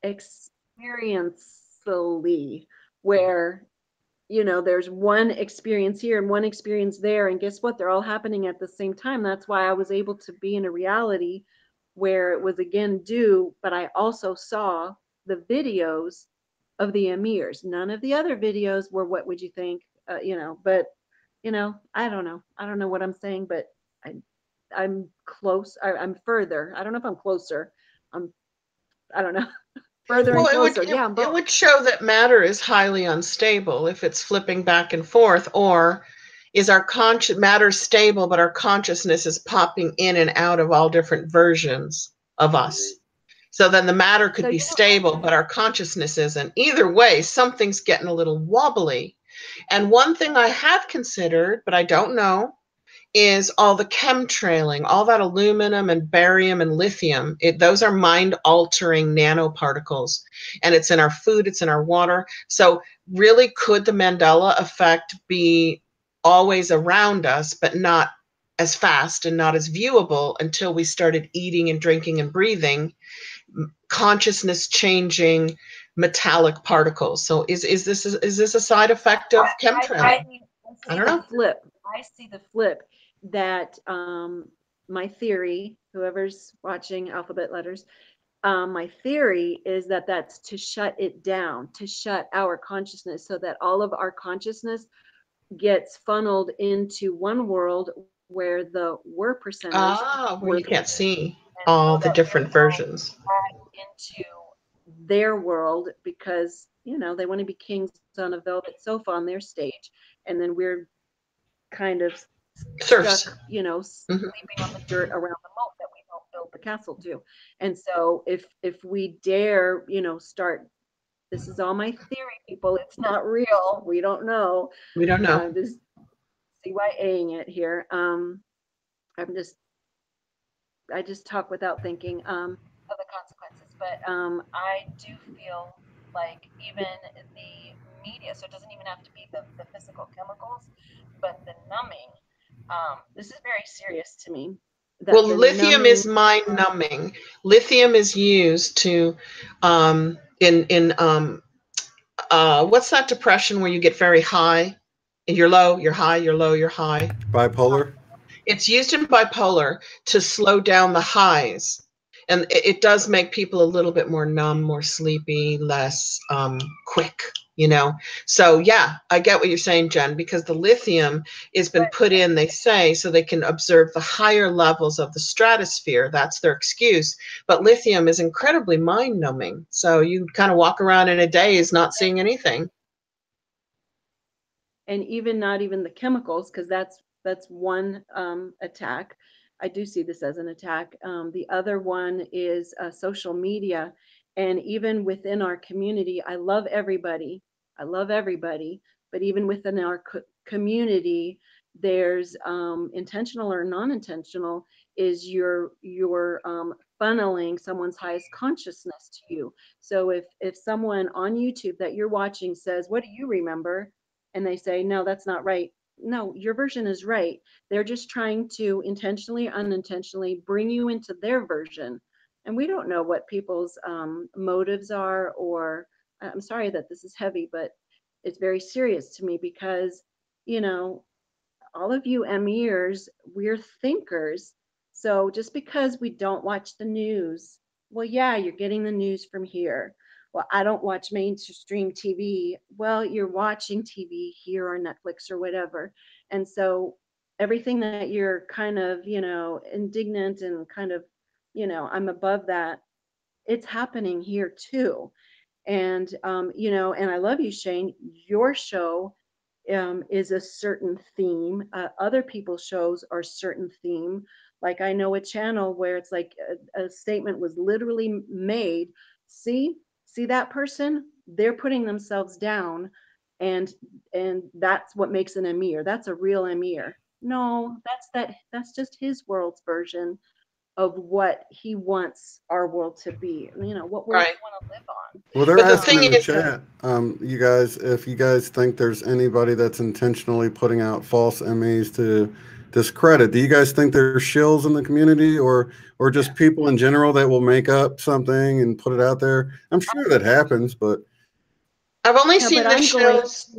experientially, where there's one experience here and one experience there, and guess what, they're all happening at the same time. That's why I was able to be in a reality where it was again due, but I also saw the videos of the emirs. None of the other videos were what would you think, you know, but you know, I don't know. I don't know what I'm saying, but I'm close. I'm further. I don't know if I'm closer. I don't know. Further and closer. Yeah, it would show that matter is highly unstable if it's flipping back and forth, or is our matter stable, but our consciousness is popping in and out of all different versions of us. So then the matter could be stable, but our consciousness isn't. Either way, something's getting a little wobbly. And one thing I have considered, but I don't know, is all the chemtrailing, all that aluminum and barium and lithium. Those are mind-altering nanoparticles, and it's in our food, it's in our water. So really, could the Mande1a effect be always around us, but not as fast and not as viewable until we started eating and drinking and breathing consciousness changing metallic particles? So is this a side effect of chemtrailing? I don't know. I see the flip that my theory, whoever's watching alphabet letters, my theory is that that's to shut it down, to shut our consciousness, so that all of our consciousness gets funneled into one world where the were percentage, where you can't see all the different versions into their world, because you know they want to be kings on a velvet sofa on their stage, and then we're kind of stuck, you know, sleeping on the dirt around the moat that we helped build the castle to. And so if we dare, you know, start, this is all my theory, people, it's not real, we don't know, just CYAing it here. I just talk without thinking of the consequences, but I do feel like even the media, so it doesn't even have to be the physical chemicals, but the numbing, this is very serious to me. Well, lithium is mind numbing. Lithium is used to what's that depression where you get very high and you're low, you're high, you're low, you're high? Bipolar? It's used in bipolar to slow down the highs. And it does make people a little bit more numb, more sleepy, less quick, you know. So, yeah, I get what you're saying, Jen, because the lithium has been put in, they say, so they can observe the higher levels of the stratosphere. That's their excuse. But lithium is incredibly mind-numbing. So you kind of walk around in a daze not seeing anything. And even not even the chemicals, because that's one attack. I do see this as an attack. The other one is social media. And even within our community, I love everybody. But even within our community, there's intentional or non-intentional, is you're funneling someone's highest consciousness to you. So if someone on YouTube that you're watching says, "What do you remember?" and they say, "No, that's not right." No, your version is right. They're just trying to intentionally, unintentionally bring you into their version. And we don't know what people's motives are, or I'm sorry that this is heavy, but it's very serious to me because, you know, all of you emirs, we're thinkers. So just because we don't watch the news, well, yeah, you're getting the news from here. Well, I don't watch mainstream TV. Well, you're watching TV here or Netflix or whatever. And so everything that you're kind of, you know, indignant and kind of, you know, I'm above that, it's happening here too. And, you know, and I love you, Shane. Your show is a certain theme. Other people's shows are certain theme. Like I know a channel where it's like a statement was literally made. See that person? They're putting themselves down, and that's what makes an emir. That's a real emir. No, that's just his world's version of what he wants our world to be. You know, what world we want to live on. Well, they're asking in the chat, you guys, if you guys think there's anybody that's intentionally putting out false MEs to discredit. Do you guys think there's shills in the community, or just people in general that will make up something and put it out there? I'm sure that happens, but I've only seen the shills.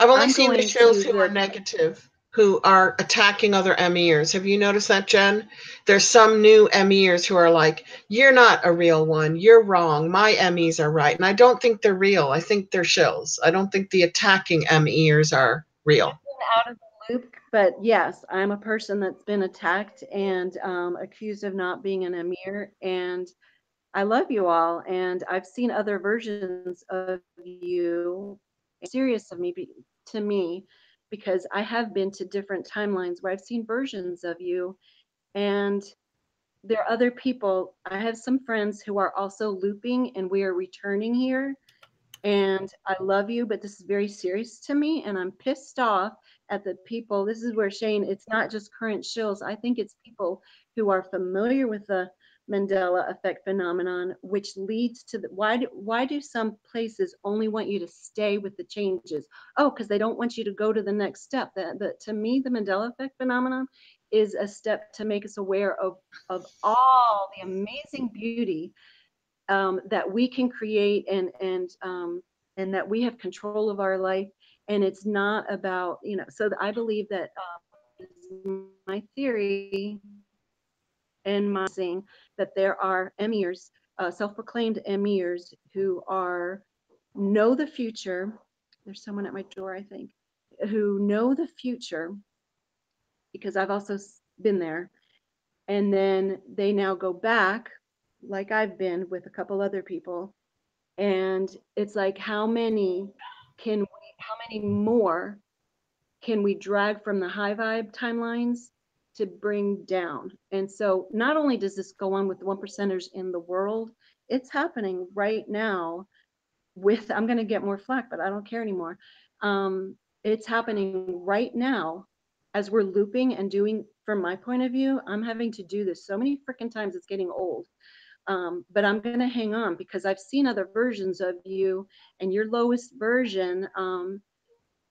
I've only seen the shills who are negative, who are attacking other MEers. Have you noticed that, Jen? There's some new MEers who are like, you're not a real one. You're wrong. My MEs are right. And I don't think they're real. I think they're shills. I don't think the attacking MEers are real. Out of the loop, but yes, I'm a person that's been attacked and accused of not being an MEer. And I love you all. And I've seen other versions of you, serious of me, to me, because I have been to different timelines where I've seen versions of you, and there are other people. I have some friends who are also looping, and we are returning here. And I love you, but this is very serious to me, and I'm pissed off at the people. This is where, Shane, it's not just current shills. I think it's people who are familiar with the Mandela effect phenomenon, which leads to the, why do some places only want you to stay with the changes? Oh, because they don't want you to go to the next step. To me, the Mandela effect phenomenon is a step to make us aware of all the amazing beauty that we can create, and that we have control of our life. And it's not about, so I believe that my theory and my saying that there are emirs, self-proclaimed emirs, who know the future. There's someone at my door, I think, who know the future, because I've also been there. And then they now go back, like I've been with a couple other people. And it's like, how many more can we drag from the high vibe timelines to bring down? And so not only does this go on with the 1%ers in the world, it's happening right now with, I'm going to get more flack, but I don't care anymore. It's happening right now as we're looping and doing, from my point of view, I'm having to do this so many freaking times, it's getting old. But I'm going to hang on because I've seen other versions of you, and your lowest version,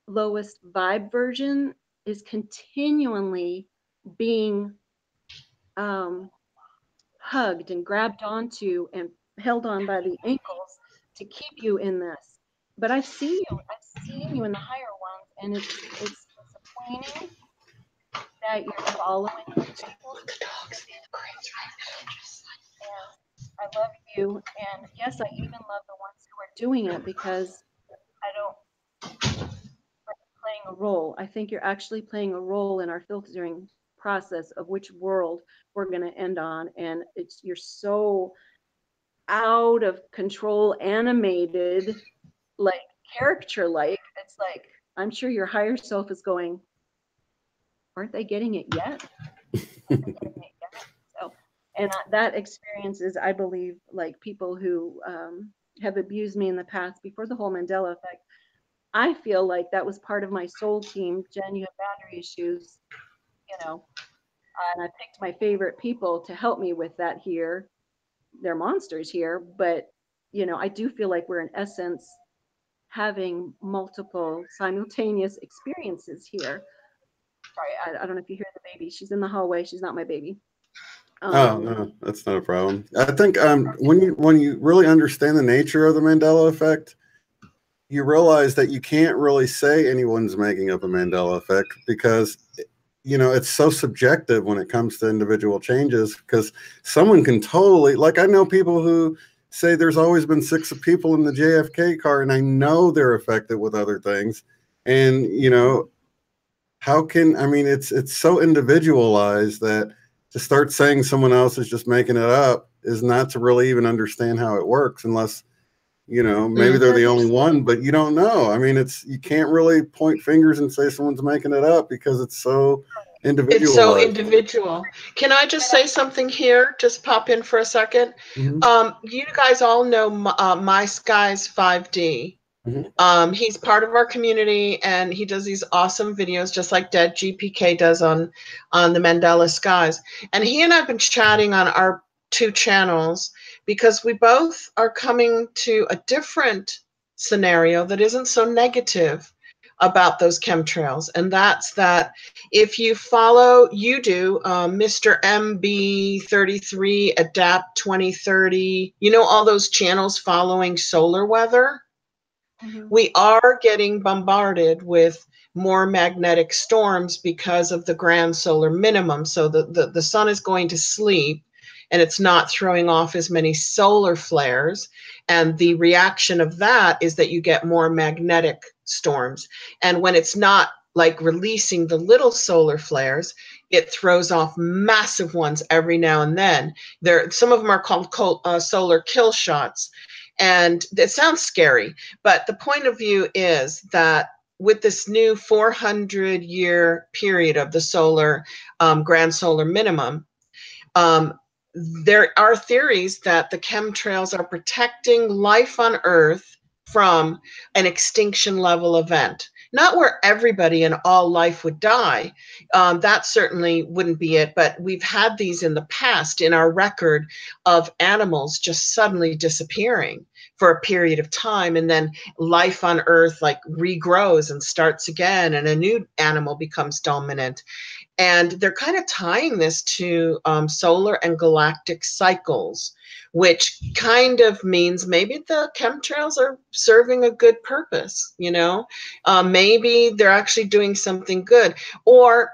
lowest vibe version, is continually being hugged and grabbed onto and held on by the ankles to keep you in this. But I've seen you in the higher ones, and it's disappointing that you're following people. The dog's in the crates right now. I love you, and yes, I even love the ones who are doing it, because I don't playing a role. I think you're actually playing a role in our filtering process of which world we're going to end on, and you're so out of control, animated, like character like. It's like, I'm sure your higher self is going, aren't they getting it yet? So, and that experience is, I believe, like people who have abused me in the past before the whole Mandela effect. I feel like that was part of my soul team. Jen, you have boundary issues, and I picked my favorite people to help me with that here. They're monsters here, but I do feel like we're in essence having multiple simultaneous experiences here. Sorry, I don't know if you hear the baby. She's in the hallway. She's not my baby. Oh, no, that's not a problem. I think when you really understand the nature of the Mandela effect, you realize that you can't really say anyone's making up a Mandela effect, because it's so subjective when it comes to individual changes, because someone can totally, like, I know people who say there's always been 6 people in the JFK car, and I know they're affected with other things. And, how can, I mean, it's so individualized that to start saying someone else is just making it up is not to really even understand how it works, unless, maybe they're the only one, but you don't know. I mean, you can't really point fingers and say someone's making it up, because it's so individual. It's so individual. Can I just say something here? Just pop in for a second. Mm-hmm. You guys all know My Skies 5D. Mm-hmm. He's part of our community, and he does these awesome videos, just like Dead GPK does on the Mandela Skies. And he and I have been chatting on our 2 channels, because we both are coming to a different scenario that isn't so negative about those chemtrails. And that's that if you follow, Mr. MB33, Adapt 2030, all those channels following solar weather, we are getting bombarded with more magnetic storms because of the grand solar minimum. So the sun is going to sleep and it's not throwing off as many solar flares. And the reaction of that is that you get more magnetic storms. And when it's not like releasing the little solar flares, it throws off massive ones every now and then. Some of them are called solar kill shots. And it sounds scary, but the point of view is that with this new 400-year period of the solar grand solar minimum, there are theories that the chemtrails are protecting life on Earth from an extinction level event. Not where everybody and all life would die. That certainly wouldn't be it, but we've had these in the past in our record of animals just suddenly disappearing for a period of time, and then life on Earth like regrows and starts again, and a new animal becomes dominant. And they're kind of tying this to solar and galactic cycles, which kind of means maybe the chemtrails are serving a good purpose, you know? Maybe they're actually doing something good. Or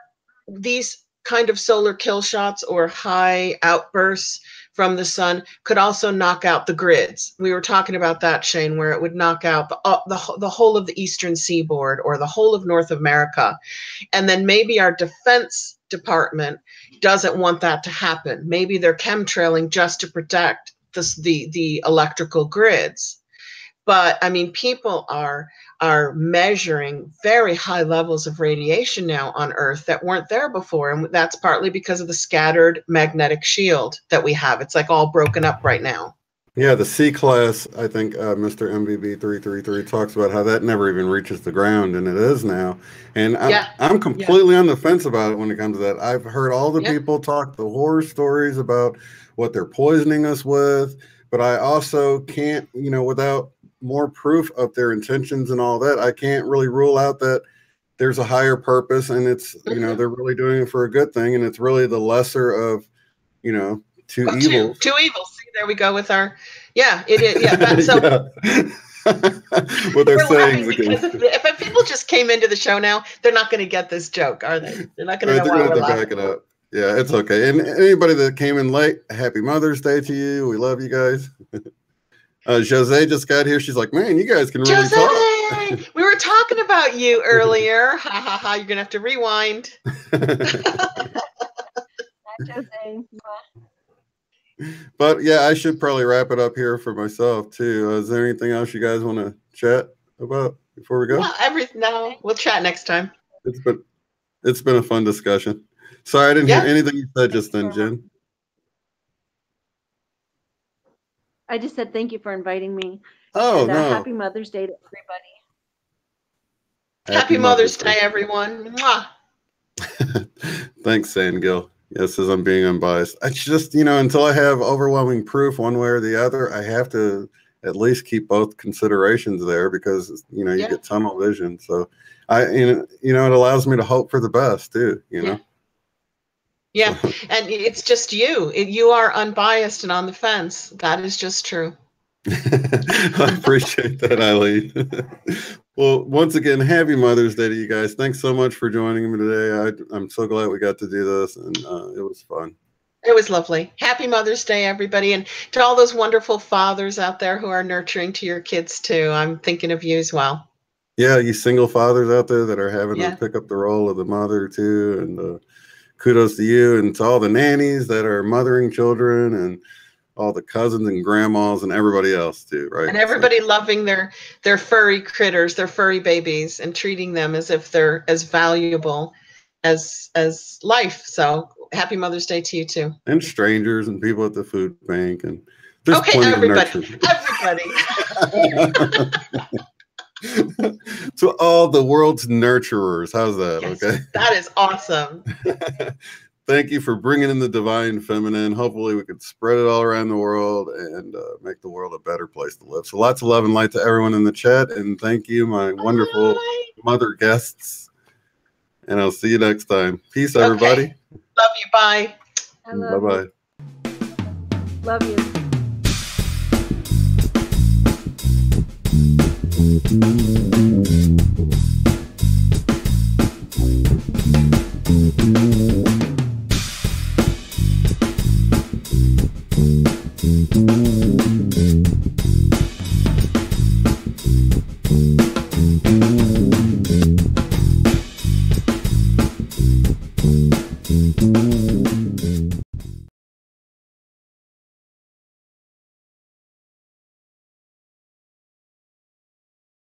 these kind of solar kill shots or high outbursts from the sun could also knock out the grids. We were talking about that, Shane, where it would knock out the whole of the eastern seaboard or the whole of North America. And then maybe our Defense Department doesn't want that to happen. Maybe they're chemtrailing just to protect the electrical grids. But I mean, people are measuring very high levels of radiation now on Earth that weren't there before. And that's partly because of the scattered magnetic shield that we have. It's like all broken up right now. Yeah, the C-class, I think Mr. MVB333 talks about how that never even reaches the ground, and it is now. And I'm completely on the fence about it when it comes to that. I've heard all the people talk the horror stories about what they're poisoning us with, but I also can't, you know, without more proof of their intentions and all that, I can't really rule out that there's a higher purpose, and it's, you know, they're really doing it for a good thing, and it's really the lesser of, you know, two evils. Two evils. See, there we go with our, it is. Yeah. That's so. What they're saying. If people just came into the show now, they're not going to get this joke, are they? They're not going to know why we're laughing. Back it up. Yeah, it's okay. And anybody that came in late, happy Mother's Day to you. We love you guys. Josee just got here. She's like, man, you guys can really talk. We were talking about you earlier. Ha ha ha. You're going to have to rewind. Josee. But yeah, I should probably wrap it up here for myself too. Is there anything else you guys want to chat about before we go? No, we'll chat next time. It's been a fun discussion. Sorry, I didn't hear anything you said just then, Jen. I just said thank you for inviting me. Oh, and, no. Happy Mother's Day to everybody. Happy Mother's Day, everyone. Mwah. Thanks, Sandgill. Yes, as I'm being unbiased. I just, you know, until I have overwhelming proof one way or the other, I have to at least keep both considerations there because, you know, you get tunnel vision. So you know, it allows me to hope for the best too, you know? Yeah. And it's just you. You are unbiased and on the fence. That is just true. I appreciate that, Eileen. Well, once again, happy Mother's Day to you guys. Thanks so much for joining me today. I'm so glad we got to do this, and it was fun. It was lovely. Happy Mother's Day, everybody. And to all those wonderful fathers out there who are nurturing to your kids, too. I'm thinking of you as well. Yeah, you single fathers out there that are having to pick up the role of the mother, too. And kudos to you and to all the nannies that are mothering children and all the cousins and grandmas and everybody else too, right? And everybody loving their furry critters, their furry babies, and treating them as if they're as valuable as life. So happy Mother's Day to you too. And strangers and people at the food bank and there's everybody. To all the world's nurturers. How's that? Yes, okay. That is awesome. Thank you for bringing in the divine feminine. Hopefully we could spread it all around the world and make the world a better place to live. So lots of love and light to everyone in the chat. And thank you, my wonderful mother guests. And I'll see you next time. Peace, everybody. Okay. Love you. Bye. Bye-bye. Love you. Bye.